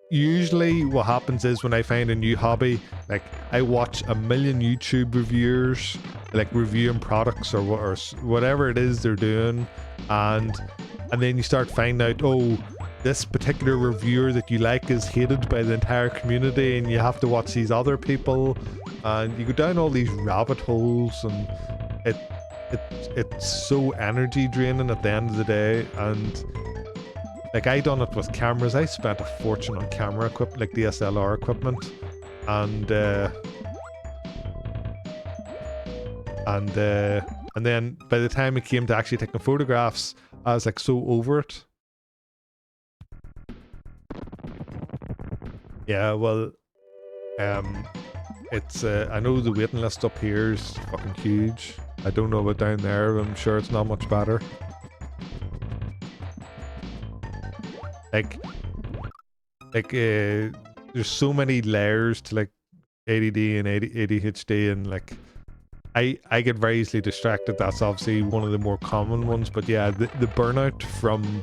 Usually what happens is when I find a new hobby, like I watch a million YouTube reviewers, like reviewing products or whatever it is they're doing, and then you start finding out, oh, this particular reviewer that you like is hated by the entire community, and you have to watch these other people, and you go down all these rabbit holes, and it's so energy draining at the end of the day. And like I done it with cameras. I spent a fortune on camera equipment, like DSLR equipment, and then by the time it came to actually taking photographs, I was like so over it. Yeah, well, it's I know the waiting list up here is fucking huge. I don't know about down there, but I'm sure it's not much better. Like there's so many layers to like ADD and ADHD, and like I get very easily distracted. That's obviously one of the more common ones, but yeah, the burnout from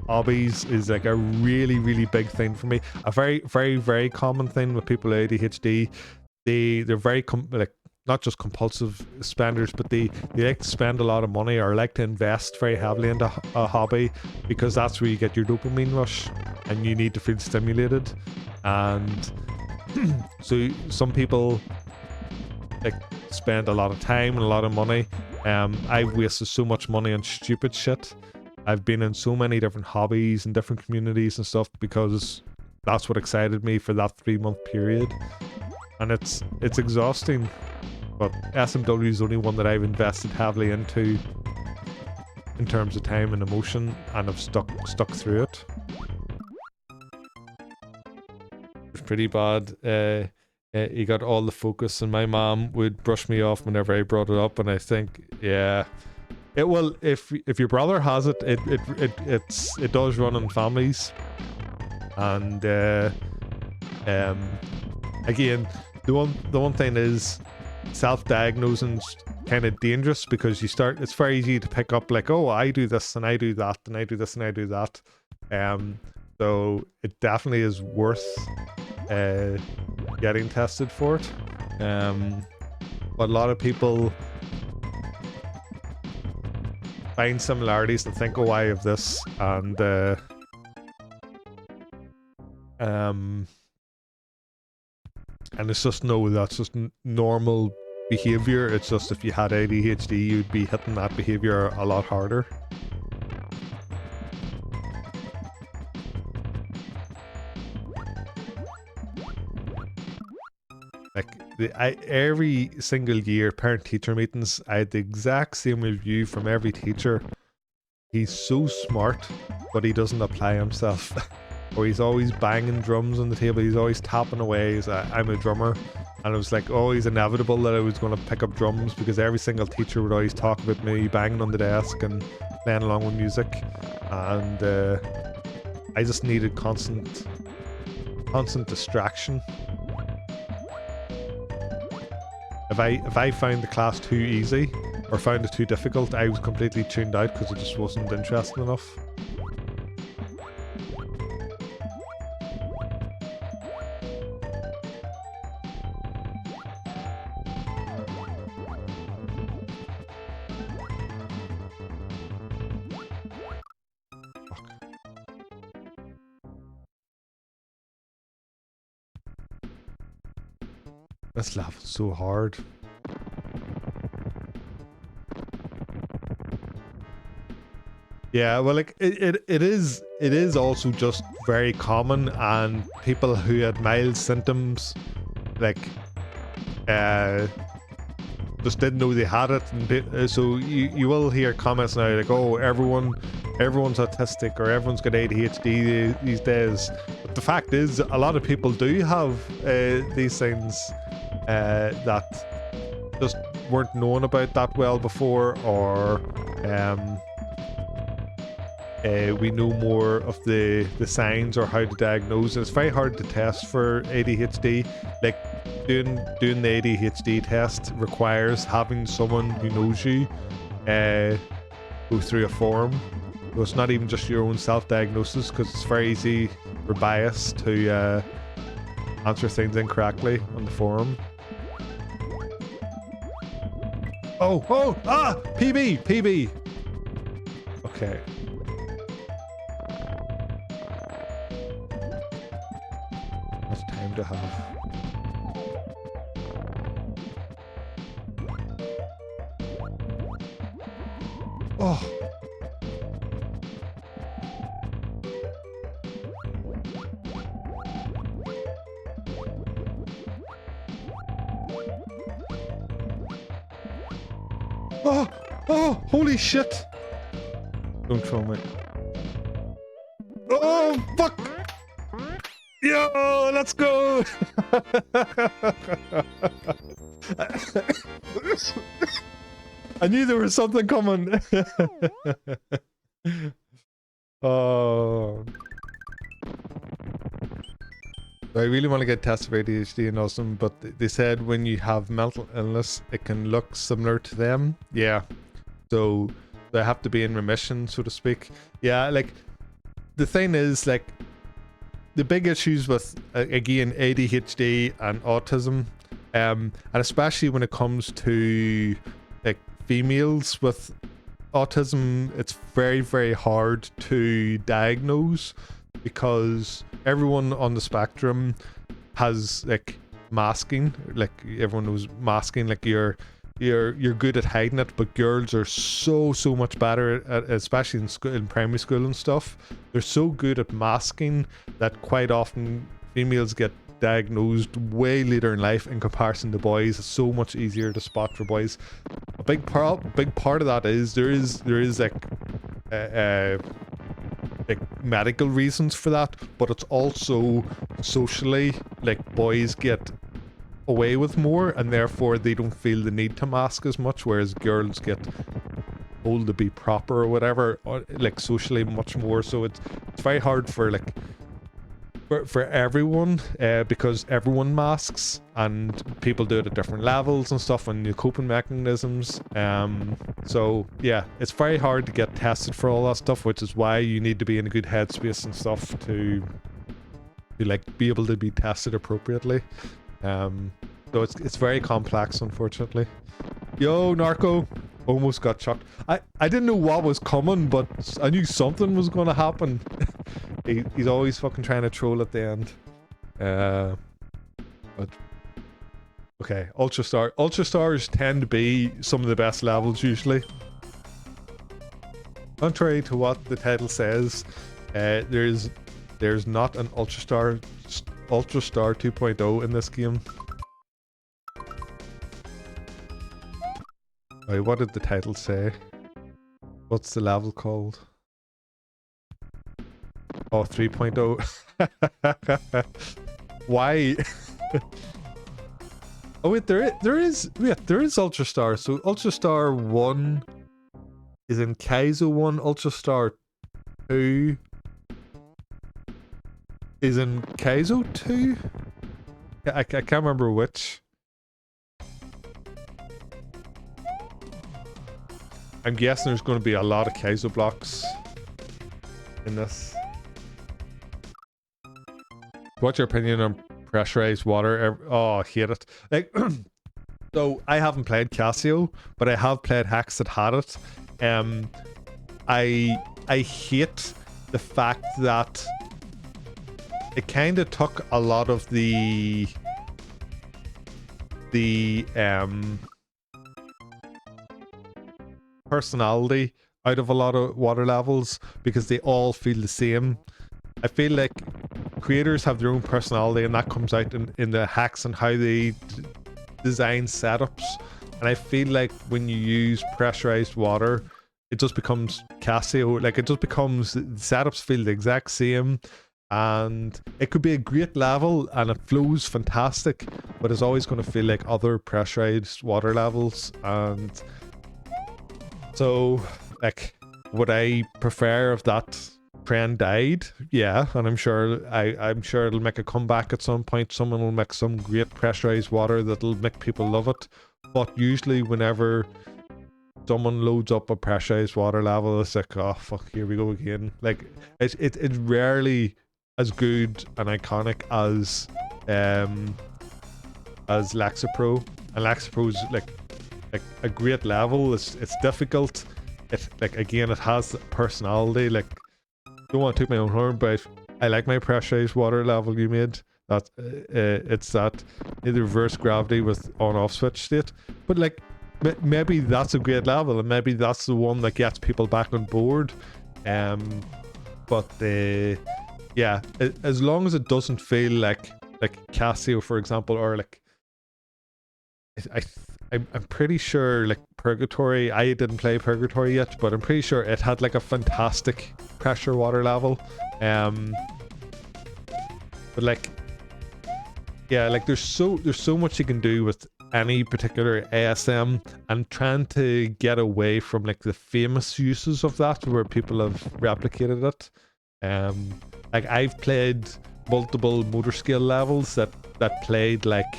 hobbies is like a really, really big thing for me. A very, very, very common thing with people with ADHD. They're very like not just compulsive spenders, but they like to spend a lot of money or like to invest very heavily into a hobby, because that's where you get your dopamine rush and you need to feel stimulated. And so some people like spend a lot of time and a lot of money. I've wasted so much money on stupid shit. I've been in so many different hobbies and different communities and stuff because that's what excited me for that 3-month period, and it's exhausting. But SMW is the only one that I've invested heavily into in terms of time and emotion, and I've stuck through it. It's pretty bad. You got all the focus, and my mom would brush me off whenever I brought it up, and I think, yeah, it will. If your brother has it, it does run in families, and again, the one thing is, self-diagnosing's kind of dangerous, because it's very easy to pick up like, oh, I do this and I do that and I do this and I do that. So it definitely is worth getting tested for it. But a lot of people find similarities and think, oh, I have this, and it's just, no, that's just normal behavior. It's just if you had ADHD, you'd be hitting that behavior a lot harder. Like every single year parent-teacher meetings, I had the exact same review from every teacher. He's so smart, but he doesn't apply himself. Or he's always banging drums on the table. He's always tapping away. I'm a drummer, and it was like always inevitable that I was going to pick up drums, because every single teacher would always talk about me banging on the desk and playing along with music, and I just needed constant constant distraction. If I found the class too easy or found it too difficult, I was completely tuned out because it just wasn't interesting enough. This level's so hard. Yeah, well, like it is also just very common, and people who had mild symptoms, like, just didn't know they had it, and so you will hear comments now like, oh, everyone's autistic or everyone's got ADHD these days. But the fact is, a lot of people do have these things that just weren't known about that well before, or we know more of the signs or how to diagnose. It's very hard to test for ADHD. Like doing the ADHD test requires having someone who knows you go through a form. So it's not even just your own self-diagnosis, because it's very easy for bias to answer things incorrectly on the forum. Oh, PB. Okay. Much time to have. Oh. Oh, holy shit! Don't throw me. Oh, fuck! Yo, let's go! I knew there was something coming. Oh. I really want to get tested for ADHD and awesome, but they said when you have mental illness, it can look similar to them. Yeah. So they have to be in remission, so to speak. Yeah, like, the thing is, like, the big issues with, again, ADHD and autism, and especially when it comes to, like, females with autism, it's very, very hard to diagnose, because everyone on the spectrum has, like, masking. Like, everyone knows masking. Like, you're good at hiding it, but girls are so much better at, especially in school, in primary school and stuff. They're so good at masking that quite often females get diagnosed way later in life in comparison to boys. It's so much easier to spot for boys. A big part of that is there is like medical reasons for that, but it's also socially, like, boys get away with more and therefore they don't feel the need to mask as much, whereas girls get told to be proper or whatever, or, like, socially much more. So it's very hard for, like, for everyone, because everyone masks and people do it at different levels and stuff, and new coping mechanisms. So yeah, it's very hard to get tested for all that stuff, which is why you need to be in a good headspace and stuff to like be able to be tested appropriately. So it's very complex, unfortunately. Yo, Narco, almost got shot. I didn't know what was coming, but I knew something was going to happen. He's always fucking trying to troll at the end. But okay, Ultra Stars tend to be some of the best levels usually. Contrary to what the title says, there's not an Ultra Star 2.0 in this game. Wait, what did the title say? What's the level called? Oh, 3.0. Why? Oh wait, there is Ultra Star. So Ultra Star 1 is in Kaizo 1, Ultra Star 2 is in Kaizo 2. I can't remember which. I'm guessing there's going to be a lot of Kaizo blocks in this. What's your opinion on pressurized water? Oh, I hate it. Like, so I haven't played Casio, but I have played hacks that had it. I hate the fact that it kind of took a lot of the personality out of a lot of water levels because they all feel the same. I feel like creators have their own personality, and that comes out in the hacks and how they design setups. And I feel like when you use pressurized water, it just becomes Casio. Like, it just becomes, the setups feel the exact same, and it could be a great level and it flows fantastic, but it's always going to feel like other pressurized water levels. And so, like, would I prefer if that trend died? Yeah, and I'm sure it'll make a comeback at some point. Someone will make some great pressurized water that'll make people love it. But usually whenever someone loads up a pressurized water level, it's like, oh fuck, here we go again. Like, it's rarely as good and iconic as Lexapro. And Lexapro's like a great level. It's difficult. It, like, again, it has personality. Like, don't want to toot my own horn, but I like my pressurized water level you made. That it's that the reverse gravity with on-off switch state. But like, maybe that's a great level, and maybe that's the one that gets people back on board. But yeah, as long as it doesn't feel like Casio, for example, or like, I'm pretty sure like Purgatory. I didn't play Purgatory yet, but I'm pretty sure it had like a fantastic pressure water level. But like, yeah, like there's so much you can do with any particular ASM, and trying to get away from like the famous uses of that where people have replicated it. Like, I've played multiple motor skill levels that played like,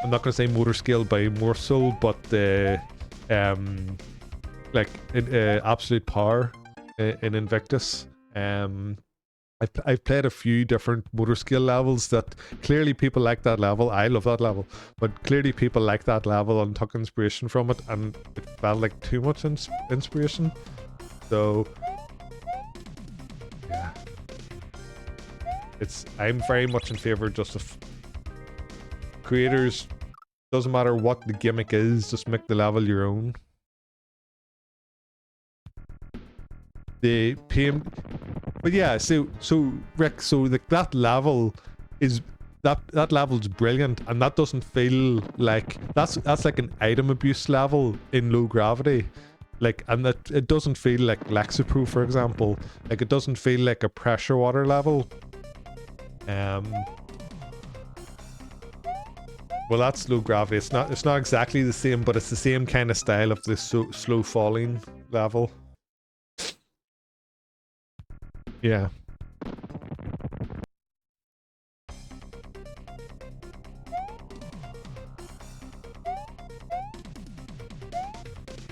I'm not gonna say motor skill by morsel, but like absolute power in Invictus. I've played a few different motor skill levels that clearly people like that level. I love that level, but clearly people like that level and took inspiration from it, and it felt like too much inspiration. So yeah, I'm very much in favor just of creators. Doesn't matter what the gimmick is, just make the level your own. The PM, but yeah, so Rick, so like that level is that level's brilliant, and that doesn't feel like that's like an item abuse level in low gravity, like, and that it doesn't feel like Lexapro, for example. Like, it doesn't feel like a pressure water level. Well, that's low gravity. It's not exactly the same, but it's the same kind of style of this slow falling level. Yeah.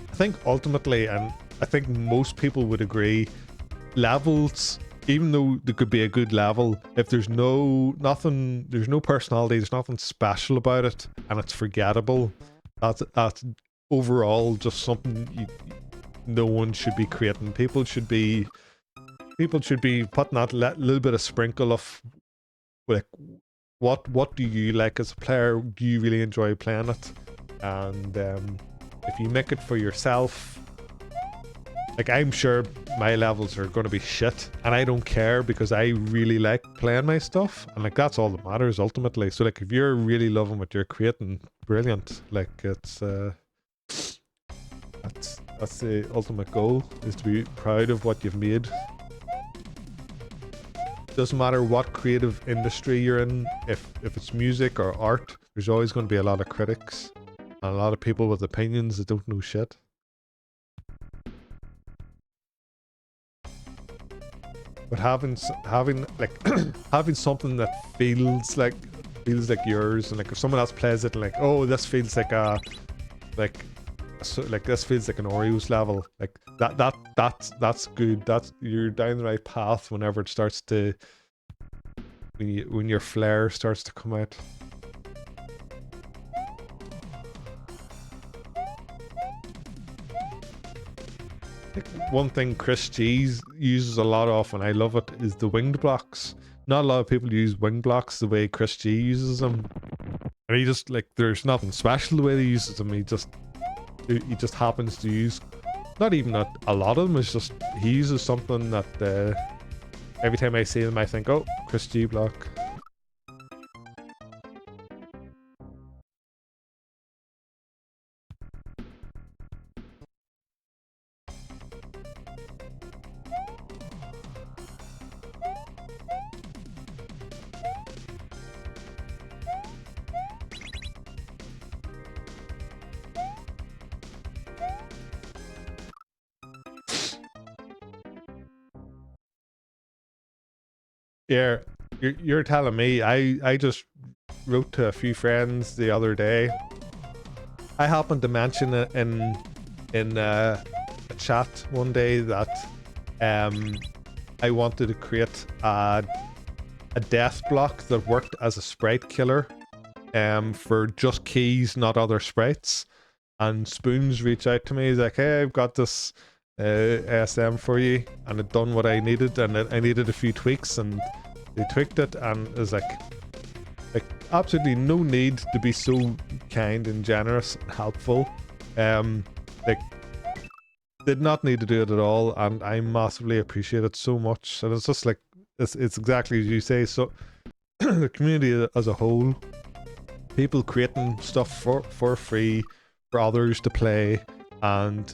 I think ultimately, and I think most people would agree, levels, even though there could be a good level, if there's no personality, there's nothing special about it, and it's forgettable, that's overall just something no one should be creating. People should be putting that little bit of sprinkle of like, what do you like as a player? Do you really enjoy playing it? And if you make it for yourself, like, I'm sure my levels are going to be shit, and I don't care because I really like playing my stuff, and like, that's all that matters ultimately. So like, if you're really loving what you're creating, brilliant. Like, it's that's the ultimate goal, is to be proud of what you've made. Doesn't matter what creative industry you're in, if it's music or art, there's always going to be a lot of critics and a lot of people with opinions that don't know shit. But having like having something that feels like yours, and like if someone else plays it and like, oh, this feels like a like so like this feels like an Oreos level, like that's good. That's you're down the right path whenever it starts to when your flair starts to come out. One thing Chris G's uses a lot of, and I love it, is the winged blocks. Not a lot of people use wing blocks the way Chris G uses them. And he just, like, there's nothing special the way he uses them. He just happens to use, not even a lot of them, it's just, he uses something that every time I see him I think, oh, Chris G block. Yeah, you're telling me. I just wrote to a few friends the other day. I happened to mention it in a chat one day that I wanted to create a death block that worked as a sprite killer for just keys, not other sprites. And Spoons reached out to me. He's like, hey, I've got this ASM for you, and it done what I needed, and I needed a few tweaks, and they tweaked it, and it was like absolutely no need to be so kind and generous and helpful. Like, did not need to do it at all, and I massively appreciate it so much. And it's just like it's exactly as you say. So the community as a whole, people creating stuff for free for others to play, and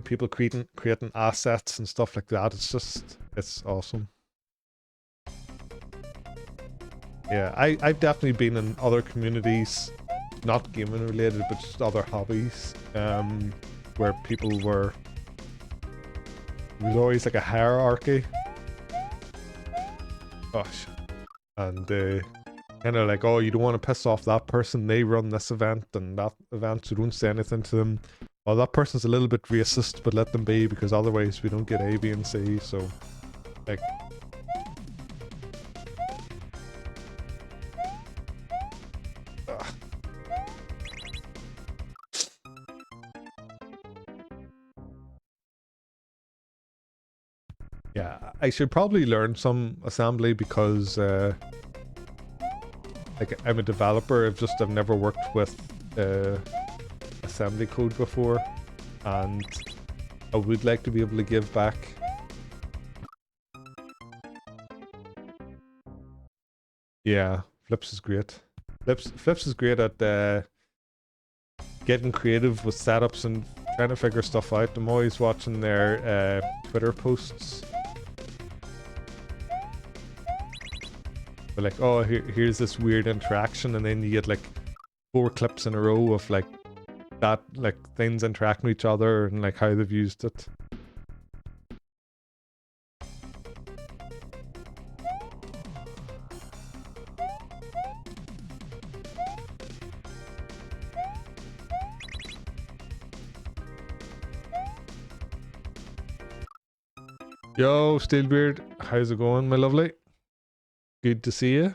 people creating assets and stuff like that. It's awesome. Yeah, I've definitely been in other communities, not gaming related, but just other hobbies, where people were, there was always like a hierarchy. Gosh. And kind of like, oh, you don't want to piss off that person, they run this event and that event, so don't say anything to them. Well, that person's a little bit racist, but let them be, because otherwise we don't get A, B, and C, so, like... Yeah, I should probably learn some assembly because like I'm a developer. I've never worked with assembly code before, and I would like to be able to give back. Yeah, Flips is great. Flips is great at getting creative with setups and trying to figure stuff out. I'm always watching their Twitter posts. But like, oh, here's this weird interaction, and then you get like 4 clips in a row of like that, like things interacting with each other and like how they've used it. Yo, Steelbeard, how's it going, my lovely? Good to see you.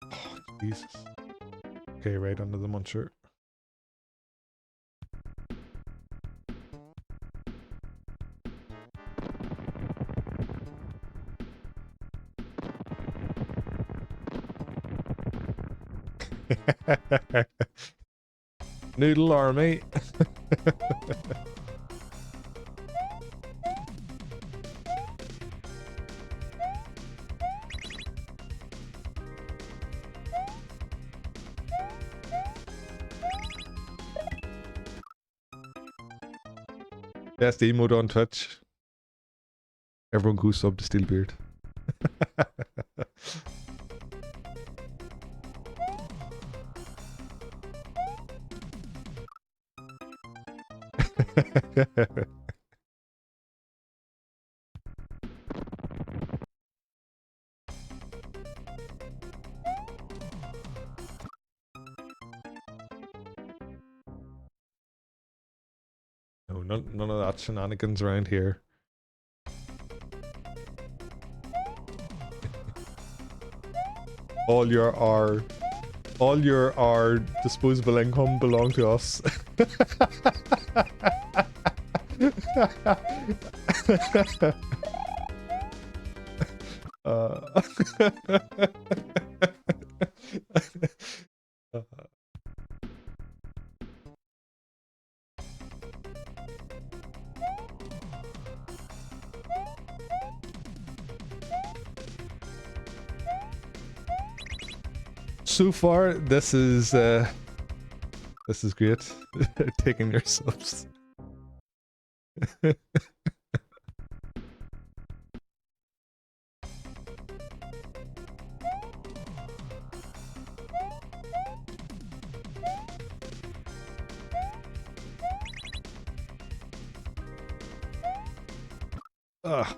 Oh, Jesus. Okay, right under the muncher. Noodle army. Best emote on Twitch. Everyone go sub to Steelbeard. No, none of that shenanigans around here. All your disposable income belong to us. So far, this is great. Taking your subs. Ugh.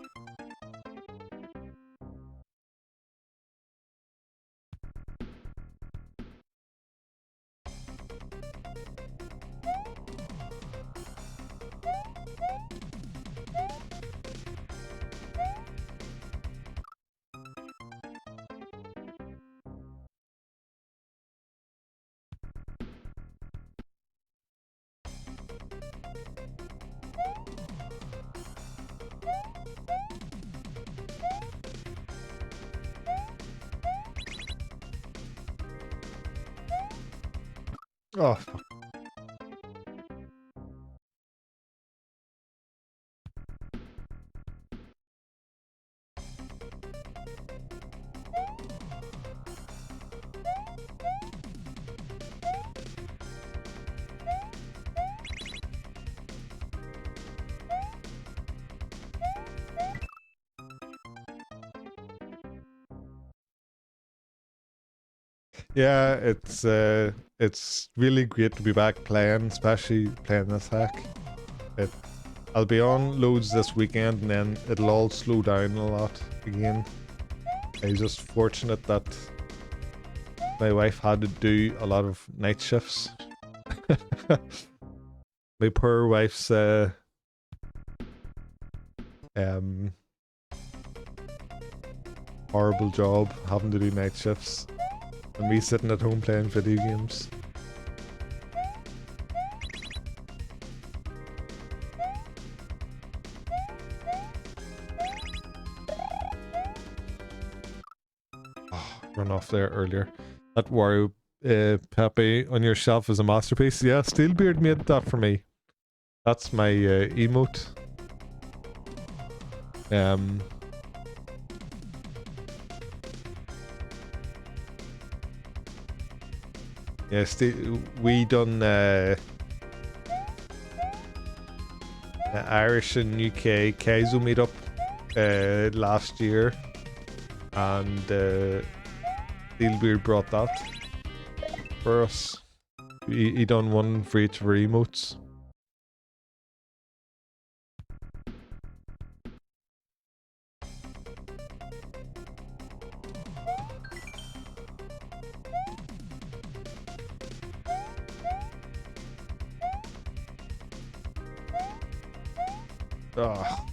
Oh, fuck. Yeah, it's really great to be back playing, especially playing this hack. I'll be on loads this weekend and then it'll all slow down a lot again. I'm just fortunate that my wife had to do a lot of night shifts. My poor wife's horrible job having to do night shifts and me sitting at home playing video games. Run off there earlier. That Wario Pepe on your shelf is a masterpiece. Yeah, Steelbeard made that for me. That's my emote. Yeah, we done Irish and UK Kaizo meetup last year, and Steelbeard brought that for us. He done one for each of our emotes. Ah.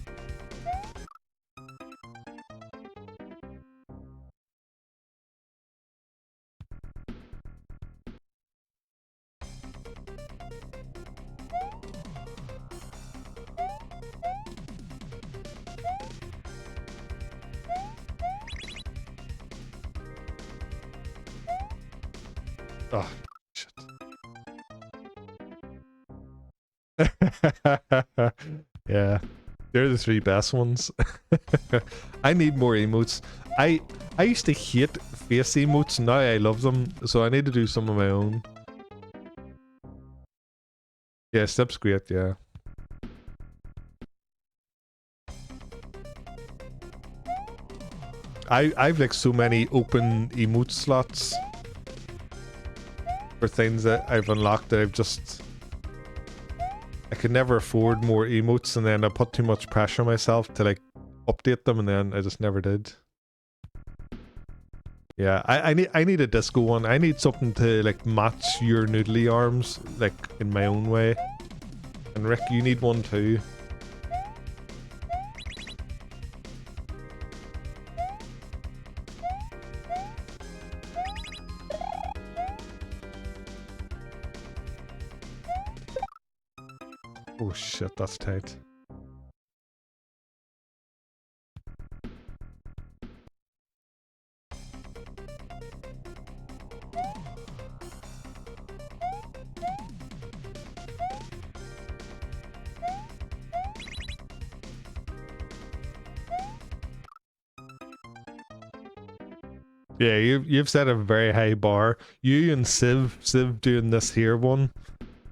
Oh, shit. Yeah, they're the three best ones. I need more emotes. I used to hate face emotes, now I love them, so I need to do some of my own. Yeah, Step's great, yeah. I've like so many open emote slots for things that I've unlocked that I could never afford more emotes, and then I put too much pressure on myself to like update them, and then I just never did. Yeah, I need a disco one. I need something to like match your noodly arms, like in my own way. And Rick, you need one too. Oh shit, that's tight. Yeah, you've set a very high bar. You and Civ doing this here one,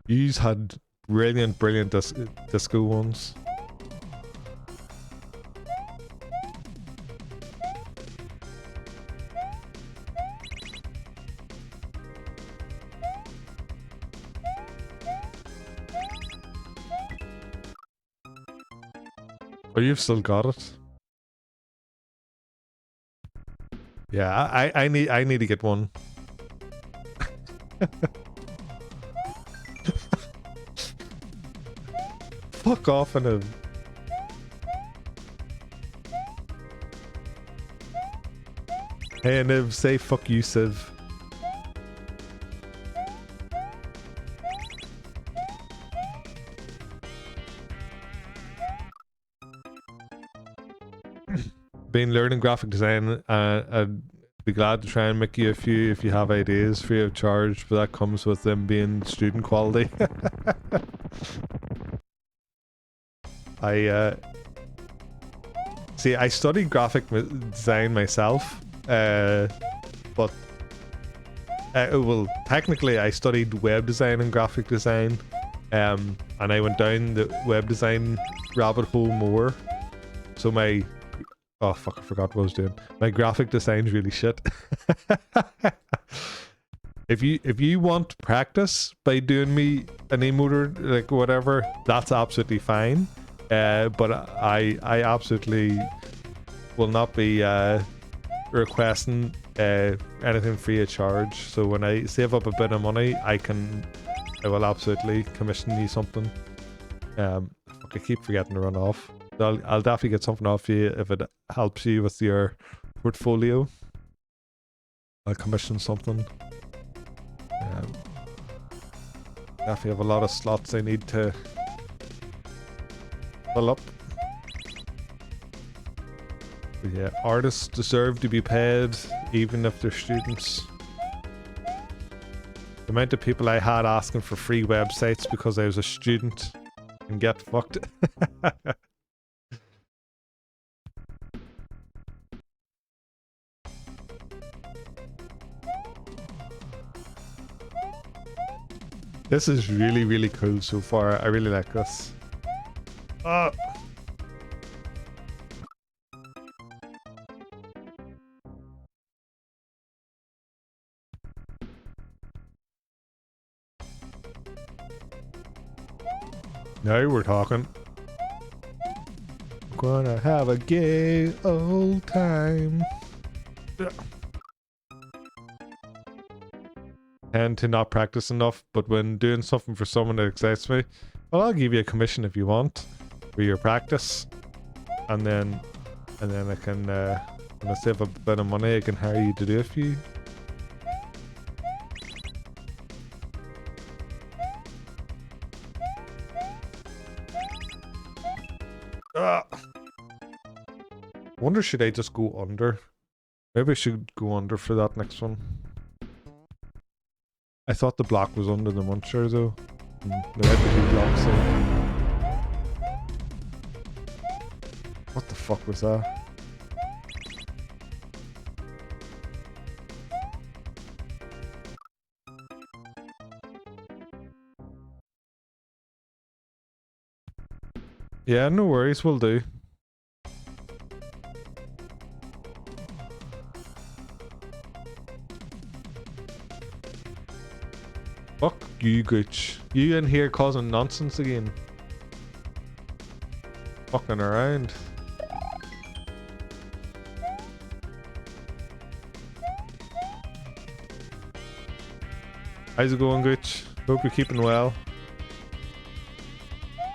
you've had brilliant disco ones. But you've still got it. Yeah, I need to get one. Fuck off in a... Hey Niv, say fuck you, Civ. Been learning graphic design, I'd be glad to try and make you a few if you have ideas free of charge, but that comes with them being student quality. See, I studied graphic design myself, but well, technically I studied web design and graphic design, and I went down the web design rabbit hole more. So my... Oh fuck, I forgot what I was doing. My graphic design's really shit. If you want practice by doing me an emote, like whatever, that's absolutely fine. But I absolutely will not be requesting anything free of charge. So when I save up a bit of money, I will absolutely commission you something. Fuck, I keep forgetting to run off. I'll definitely get something off you if it helps you with your portfolio. I'll commission something. Definitely have a lot of slots I need to fill up. But yeah, artists deserve to be paid even if they're students. The amount of people I had asking for free websites because I was a student and get fucked. This is really, really cool so far. I really like this. Ah. Now we're talking. Gonna have a gay old time. And to not practice enough, but when doing something for someone that excites me, well, I'll give you a commission if you want for your practice, and then I can when I save a bit of money, I can hire you to do a few. Wonder, should I just go under? Maybe I should go under for that next one. I thought the block was under the muncher though. There might be 2 blocks there. What the fuck was that? Yeah, no worries, we'll do. you, Gooch. You in here causing nonsense again. Fucking around. How's it going, Gooch? Hope you're keeping well.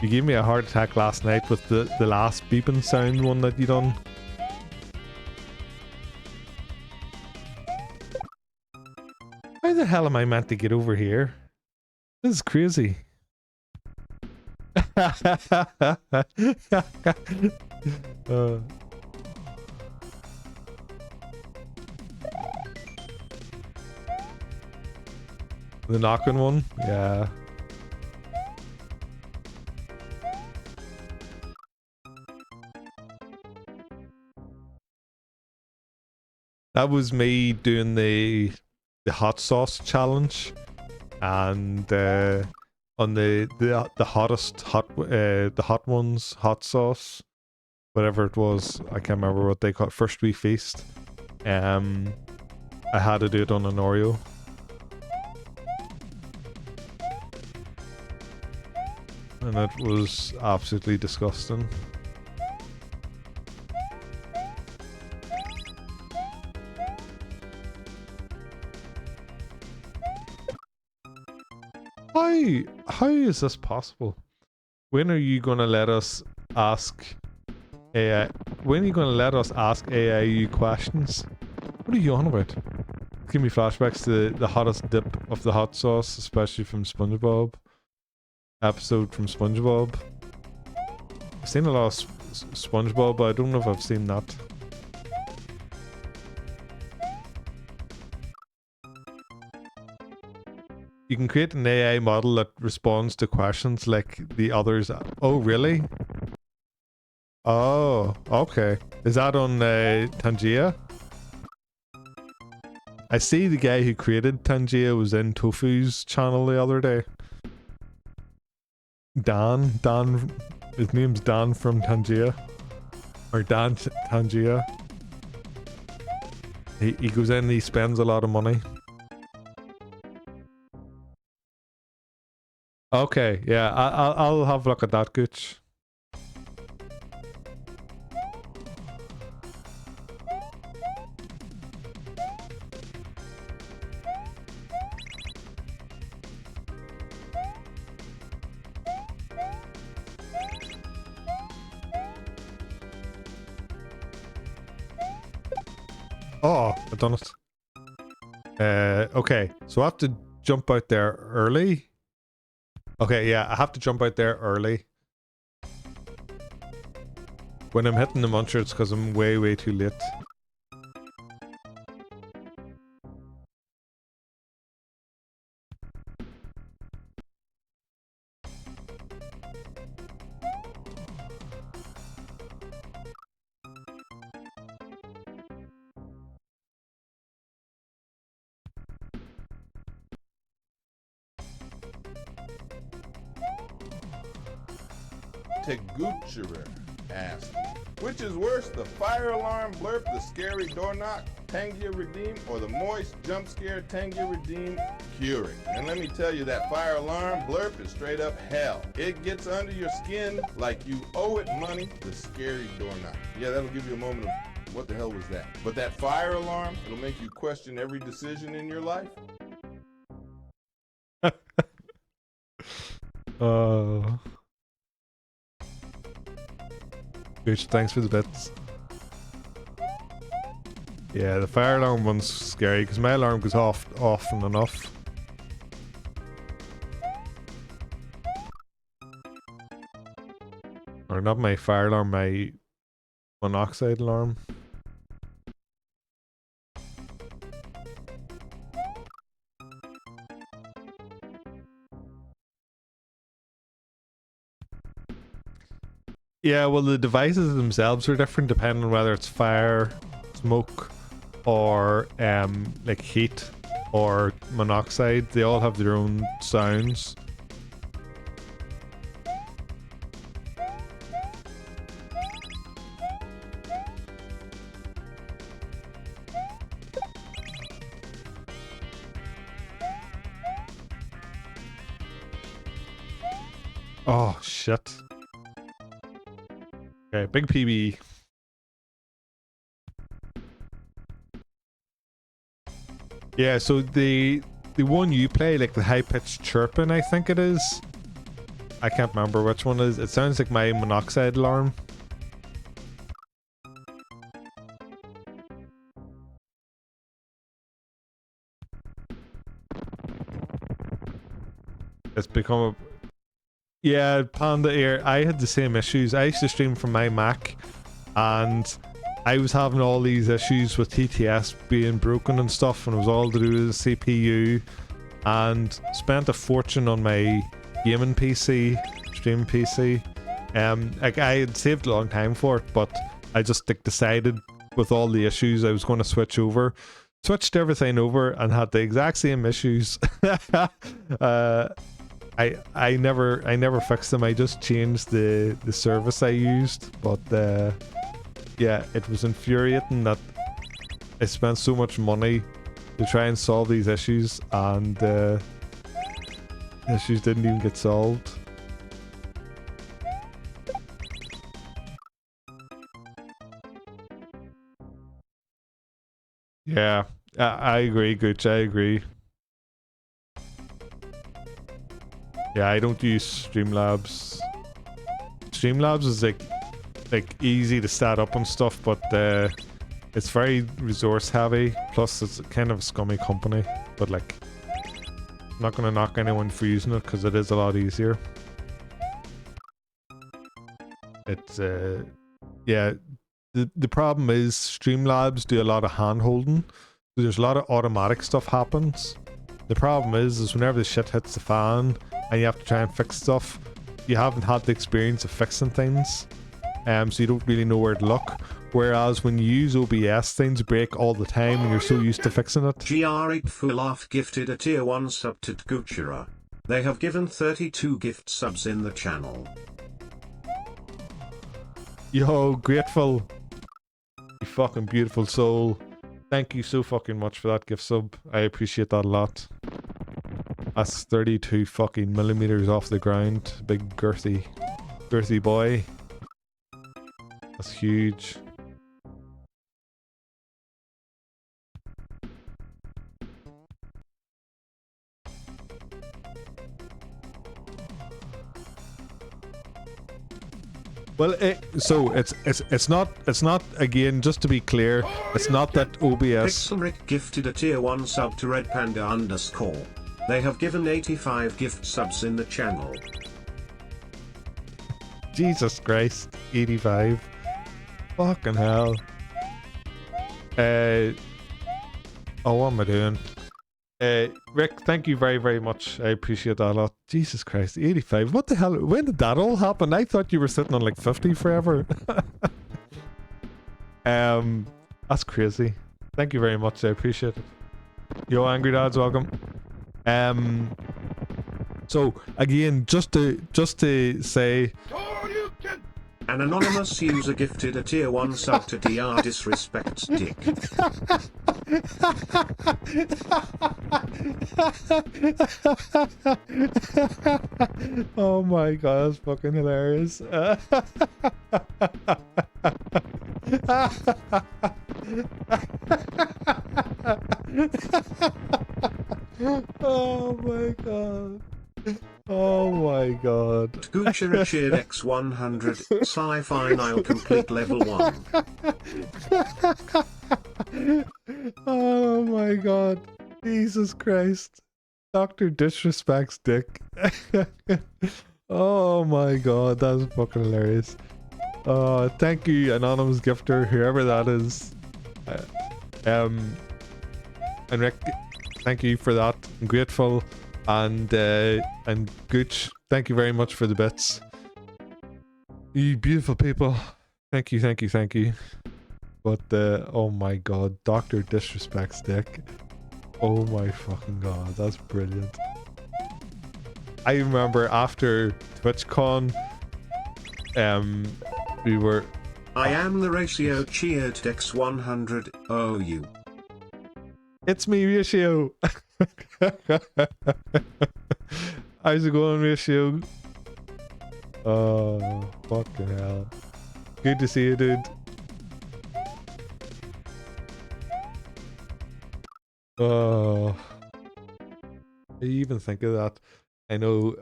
You gave me a heart attack last night with the last beeping sound one that you done. How the hell am I meant to get over here? This is crazy. The knocking one? Yeah. That was me doing the hot sauce challenge, and on the hot ones, hot sauce, whatever it was, I can't remember what they call it, First We Feast. I had to do it on an Oreo. And it was absolutely disgusting. How is this possible? When are you gonna let us ask AI? When are you gonna let us ask AI you questions? What are you on about? Give me flashbacks to the hottest dip of the hot sauce, especially from SpongeBob. Episode from SpongeBob. I've seen a lot of SpongeBob, but I don't know if I've seen that. You can create an AI model that responds to questions like the others. Oh, really? Oh, okay. Is that on Tangia? I see the guy who created Tangia was in Tofu's channel the other day. Dan, his name's Dan from Tangia. Or Dan Tangia. He goes in and he spends a lot of money. Okay, yeah, I'll have a look at that, Gooch. Oh, I've done it. Okay, so I have to jump out there early. Okay, yeah, I have to jump out there early. When I'm hitting the muncher, it's because I'm way too late. Tegucherer asked, which is worse, the fire alarm blurp, the scary door knock, Tangia Redeem, or the moist jump scare Tangia Redeem Keurig? And let me tell you, that fire alarm blurp is straight up hell. It gets under your skin like you owe it money. The scary door knock. Yeah, that'll give you a moment of what the hell was that? But that fire alarm, it'll make you question every decision in your life. Gooch, thanks for the bits. Yeah, the fire alarm one's scary because my alarm goes off often enough. Or not my fire alarm, my monoxide alarm. Yeah, well, the devices themselves are different depending on whether it's fire, smoke, or like heat or monoxide. They all have their own sounds. Oh, shit. Okay, big PB. Yeah, so the one you play, like the high-pitched chirping, I think it is. I can't remember which one it is. It sounds like my monoxide alarm. It's become a... Yeah, Panda Air. I had the same issues. I used to stream from my Mac, and I was having all these issues with TTS being broken and stuff, and it was all to do with the CPU, and spent a fortune on my gaming PC, streaming PC. Like I had saved a long time for it, but I just decided with all the issues I was going to switch over. Switched everything over and had the exact same issues. I never fixed them. I just changed the service I used, but yeah, it was infuriating that I spent so much money to try and solve these issues, and issues didn't even get solved. Yeah, I agree, Gooch, I agree. Yeah, I don't use Streamlabs. Streamlabs is like easy to set up and stuff, but it's very resource heavy. Plus, it's kind of a scummy company. But like, I'm not gonna knock anyone for using it because it is a lot easier. It's yeah. The problem is Streamlabs do a lot of hand holding. So there's a lot of automatic stuff happens. The problem is whenever the shit hits the fan and you have to try and fix stuff, you haven't had the experience of fixing things, so you don't really know where to look. Whereas when you use OBS, things break all the time and you're so used to fixing it. GR8 Fulaf gifted a tier 1 sub to Tguchera. They have given 32 gift subs in the channel. Yo, grateful. You fucking beautiful soul. Thank you so fucking much for that gift sub. I appreciate that a lot. That's 32 fucking millimeters off the ground. Big girthy boy. That's huge. Well, it's not again, just to be clear, it's not that OBS. Pixelrick gifted a tier 1 sub to Red Panda _. They have given 85 gift subs in the channel. Jesus Christ, 85. Fucking hell. Oh, what am I doing? Rick, thank you very, very much. I appreciate that a lot. Jesus Christ, 85. What the hell? When did that all happen? I thought you were sitting on like 50 forever. That's crazy. Thank you very much. I appreciate it. Yo, Angry Dads, welcome. So again, just to say, an anonymous user gifted a tier 1 sub to DR Disrespects Dick. Oh my god, that's fucking hilarious. Oh my god. Oh my god. Gucci Richard X100 Sci-Fi Nile complete level 1. Oh my god. Jesus Christ. Dr. Disrespects Dick. Oh my god, that's fucking hilarious. Thank you, anonymous gifter, whoever that is. And Rick, thank you for that. I'm grateful. And Gooch, thank you very much for the bits. You beautiful people. Thank you, thank you, thank you. But oh my god, Dr. Disrespects Dick. Oh my fucking god, that's brilliant. I remember after TwitchCon, we were... I am the ratio cheered X100 OU. It's me, Ratio. How's it going, Ratio? Oh, fucking hell. Good to see you, dude. Oh, I even think of that. I know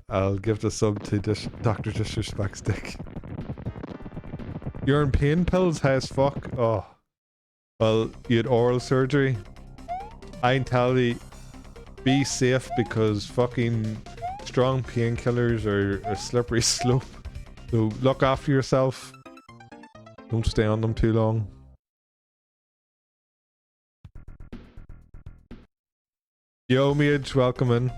I'll give the sub to Dr. Disrespect Stick. You're on pain pills, high as fuck? Oh. Well, you had oral surgery. I can tell you, be safe because fucking strong painkillers are a slippery slope. So look after yourself. Don't stay on them too long. Yo, Mage, welcome in.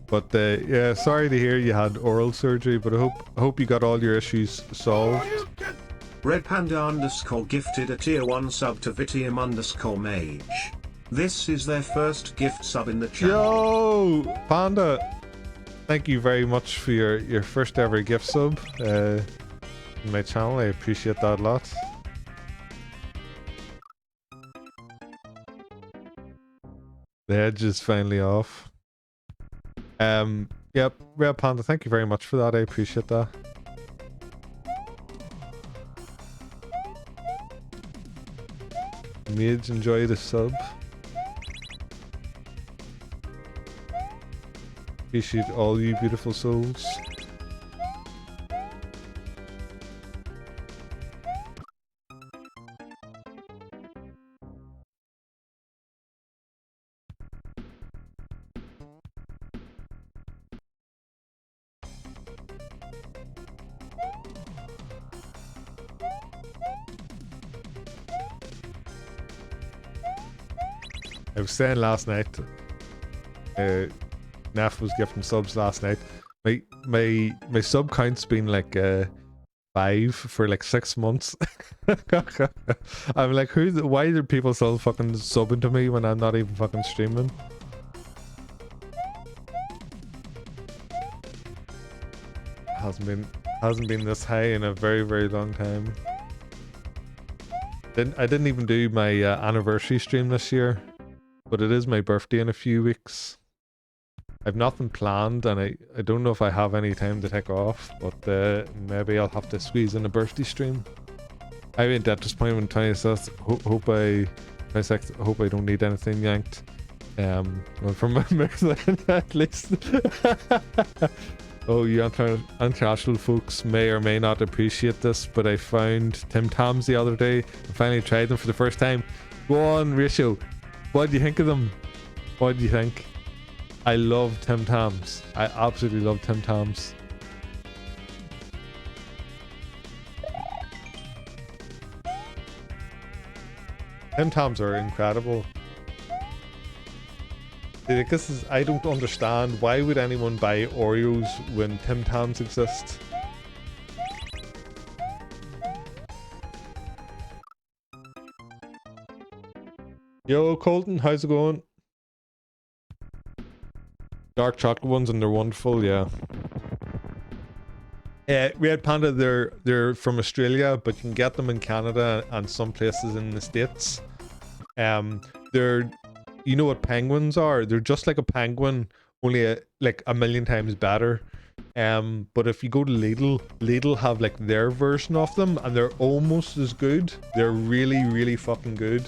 But yeah, sorry to hear you had oral surgery, but I hope you got all your issues solved. Red Panda underscore gifted a tier 1 sub to Vitium underscore mage. This is their first gift sub in the channel. Yo, Panda, thank you very much for your first ever gift sub in my channel. I appreciate that a lot. The edge is finally off. Yep, Red Panda, thank you very much for that. I appreciate that. Mage, enjoy the sub. Appreciate all you beautiful souls. I was saying last night, Naf was gifting subs last night. My sub count's been like 5 for like 6 months. I'm like, why are people still fucking subbing to me when I'm not even fucking streaming? Hasn't been this high in a very, very long time. I didn't even do my anniversary stream this year, but it is my birthday in a few weeks. I've nothing planned, and I don't know if I have any time to take off, but maybe I'll have to squeeze in a birthday stream. I mean, at this point when 26th, hope I don't need anything yanked. Well, from my Merlin at least. Oh, you international folks may or may not appreciate this, but I found Tim Tams the other day and finally tried them for the first time. Go on, Ratio. What do you think of them? What do you think? I love Tim Tams. I absolutely love Tim Tams. Tim Tams are incredible. I don't understand, why would anyone buy Oreos when Tim Tams exist? Yo, Colton, how's it going? Dark chocolate ones, and they're wonderful, yeah. Red Panda, they're from Australia, but you can get them in Canada and some places in the States. You know what penguins are? They're just like a penguin, only like a million times better. But if you go to Lidl have like their version of them, and they're almost as good. They're really, really fucking good.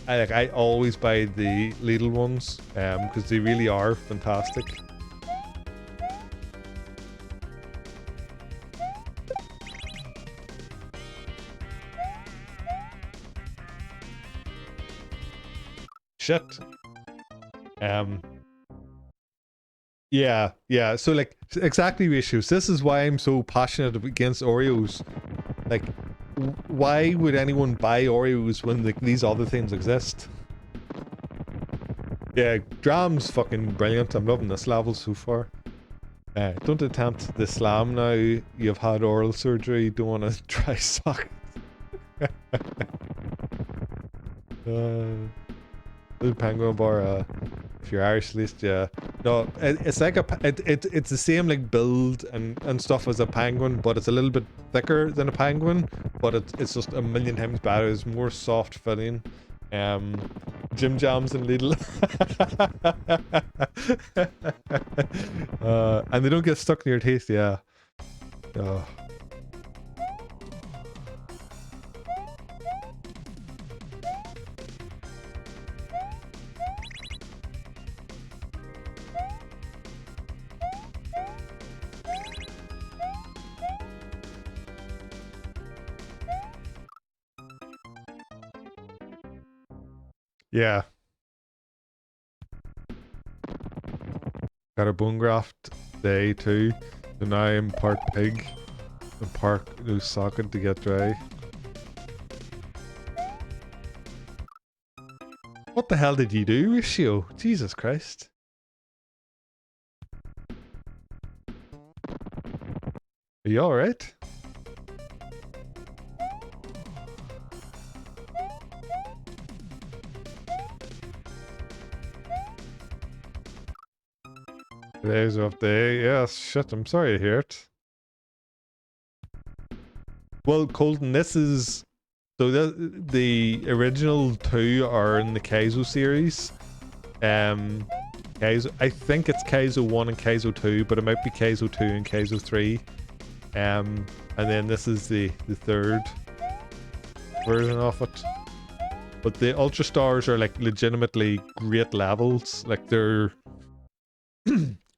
I always buy the Lidl ones, because they really are fantastic. Shit. Yeah, so like, exactly the issues. This is why I'm so passionate against Oreos. Like, why would anyone buy Oreos when like these other things exist? Yeah, Dram's fucking brilliant. I'm loving this level so far. Don't attempt the slam now. You've had oral surgery. Don't want to try socks. The penguin bar, if you're Irish at least, yeah. No, it's like it's the same like build and stuff as a penguin, but it's a little bit thicker than a penguin, but it's just a million times better. It's more soft filling. Jim Jams and Lidl. And they don't get stuck in your teeth, yeah. Oh. Yeah. Got a bone graft day too. So now I'm part pig and part loose socket to get dry. What the hell did you do, Ratio? Jesus Christ. Are you alright? Today's off day. Yes, shit, I'm sorry to hear it. Well, Colton, this is... So the original two are in the Kaizo series. Kaizo, I think it's Kaizo 1 and Kaizo 2, but it might be Kaizo 2 and Kaizo 3. And then this is the third version of it. But the Ultra Stars are like legitimately great levels. Like they're...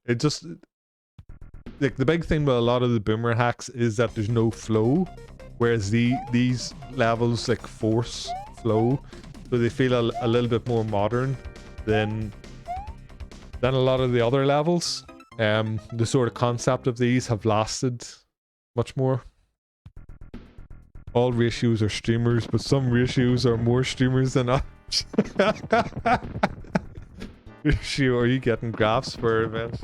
it just... Like the big thing with a lot of the boomer hacks is that there's no flow. Whereas these levels like force flow. So they feel a little bit more modern than a lot of the other levels. The sort of concept of these have lasted much more. All ratios are streamers, but some ratios are more streamers than others. Ratio, are you getting graphs for events?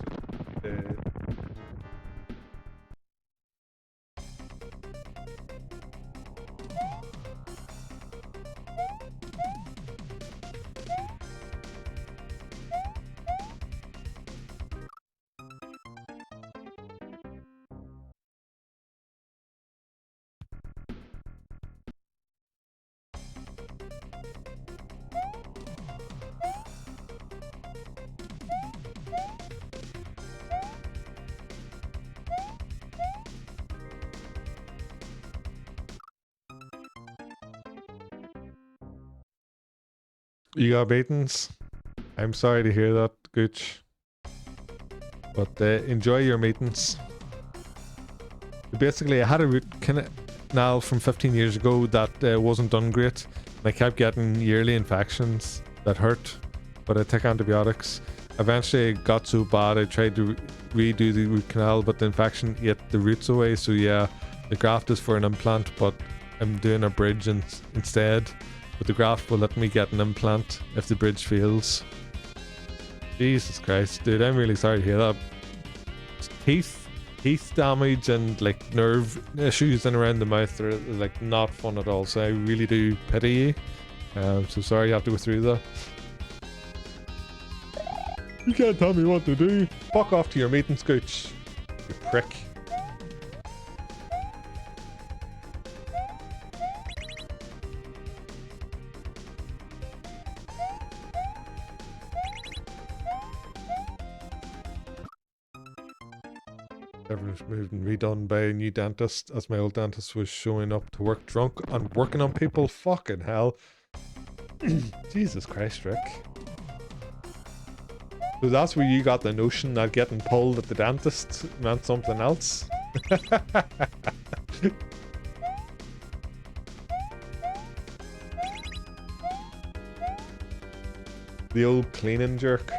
You got meetings? I'm sorry to hear that, Gooch. But enjoy your meetings. Basically, I had a root canal from 15 years ago that wasn't done great. And I kept getting yearly infections that hurt, but I took antibiotics. Eventually, it got so bad I tried to redo the root canal, but the infection ate the roots away. So yeah, the graft is for an implant, but I'm doing a bridge instead. But the graft will let me get an implant if the bridge fails. Jesus Christ, dude, I'm really sorry to hear that. Teeth damage and like nerve issues in around the mouth are like not fun at all. So I really do pity you. So sorry you have to go through that. You can't tell me what to do. Fuck off to your meeting, Scooch. You prick. Everyone's moved and redone by a new dentist, as my old dentist was showing up to work drunk and working on people. Fucking hell. Jesus Christ, Rick. So that's where you got the notion that getting pulled at the dentist meant something else? The old cleaning jerk.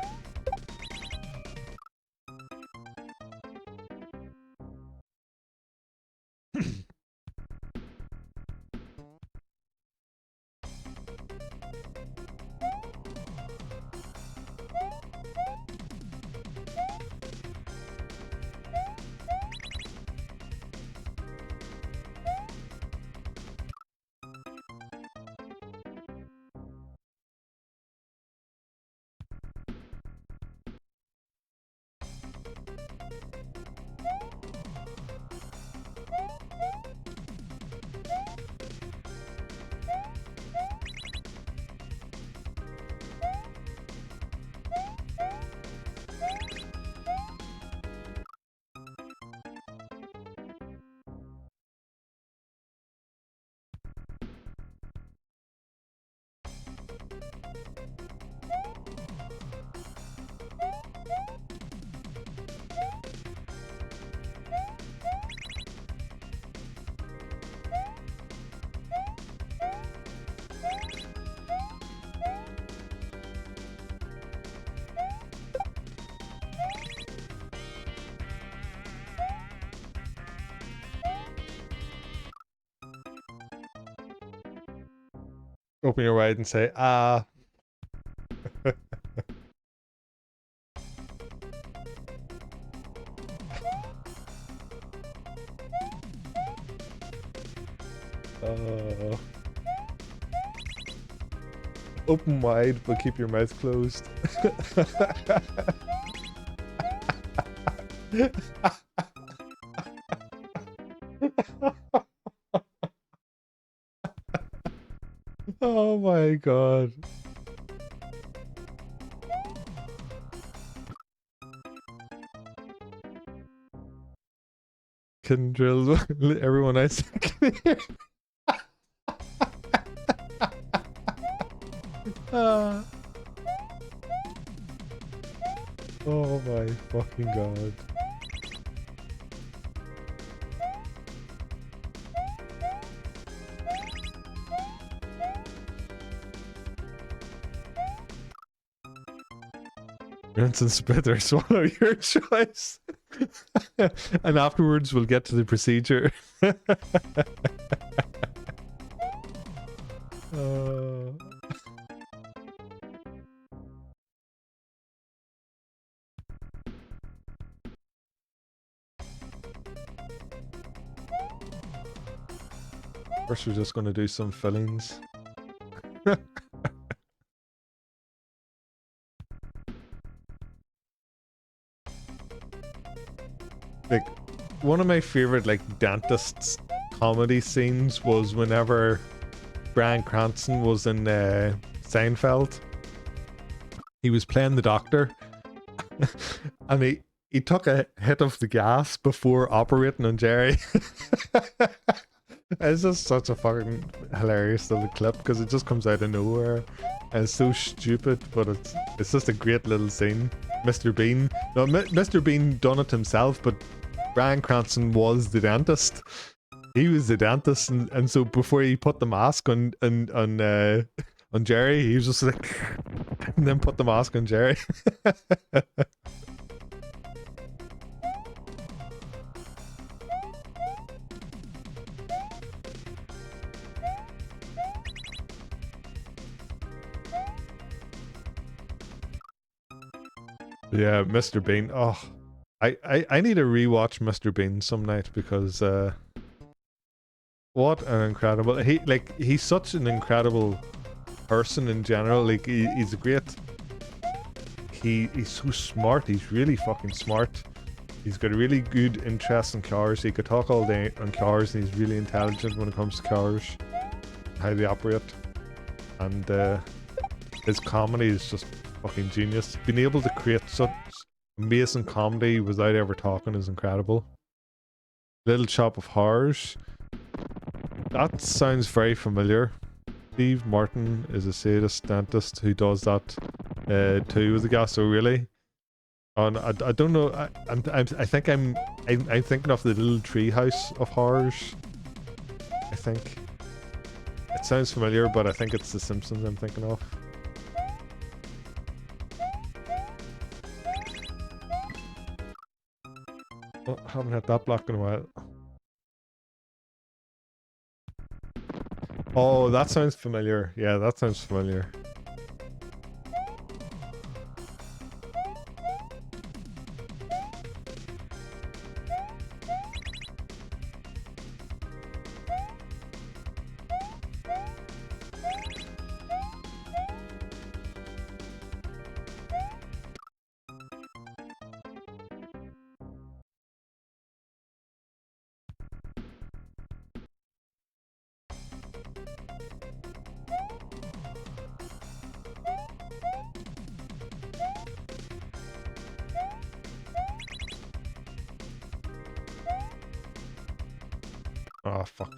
Open your wide and say, ah. Open wide, but keep your mouth closed. Oh my god. Can drill everyone else can hear. Oh my fucking god. Rinse and spit or swallow, your choice. And afterwards we'll get to the procedure. First we're just going to do some fillings. Like, one of my favorite like dentists comedy scenes was whenever Bryan Cranston was in Seinfeld. He was playing the doctor and he took a hit of the gas before operating on Jerry. It's just such a fucking hilarious little clip because it just comes out of nowhere and it's so stupid, but it's just a great little scene. Mr. Bean, no, Mr. Bean done it himself, but Bryan Cranston was the dentist. He was the dentist, and so before he put the mask on Jerry, he was just like, and then put the mask on Jerry. Yeah, Mr. Bean. Oh, I need to rewatch Mr. Bean some night because what an incredible he's such an incredible person in general. Like he's a great. He's so smart. He's really fucking smart. He's got a really good interest in cars. He could talk all day on cars, and he's really intelligent when it comes to cars, how they operate, and his comedy is just fucking genius. Being able to create such amazing comedy without ever talking is incredible. Little Shop of Horrors. That sounds very familiar. Steve Martin is a sadist dentist who does that too with the gas. So really, and I don't know. I think I'm thinking of the Little Treehouse of Horrors. I think it sounds familiar, but I think it's The Simpsons I'm thinking of. Oh, haven't had that block in a while. Oh, that sounds familiar. Yeah, that sounds familiar. Oh, fuck.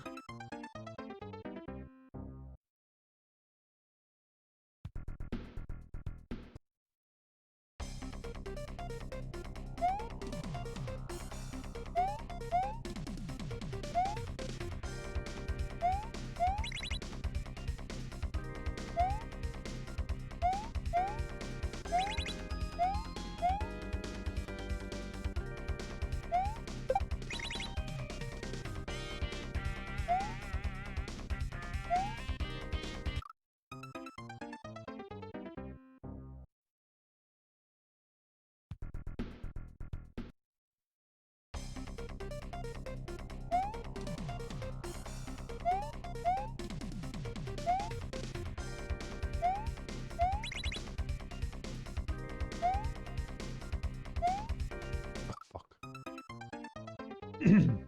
Boom,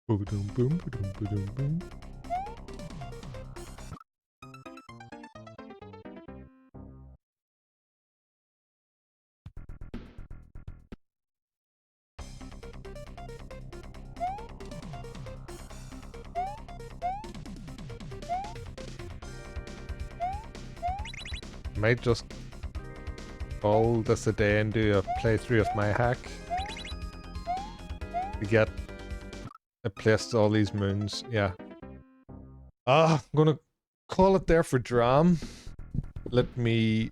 boom, boom, boom, boom, boom. Might just call this a day and do a playthrough of my hack to get a place to all these moons. Yeah. I'm gonna call it there for Dram. Let me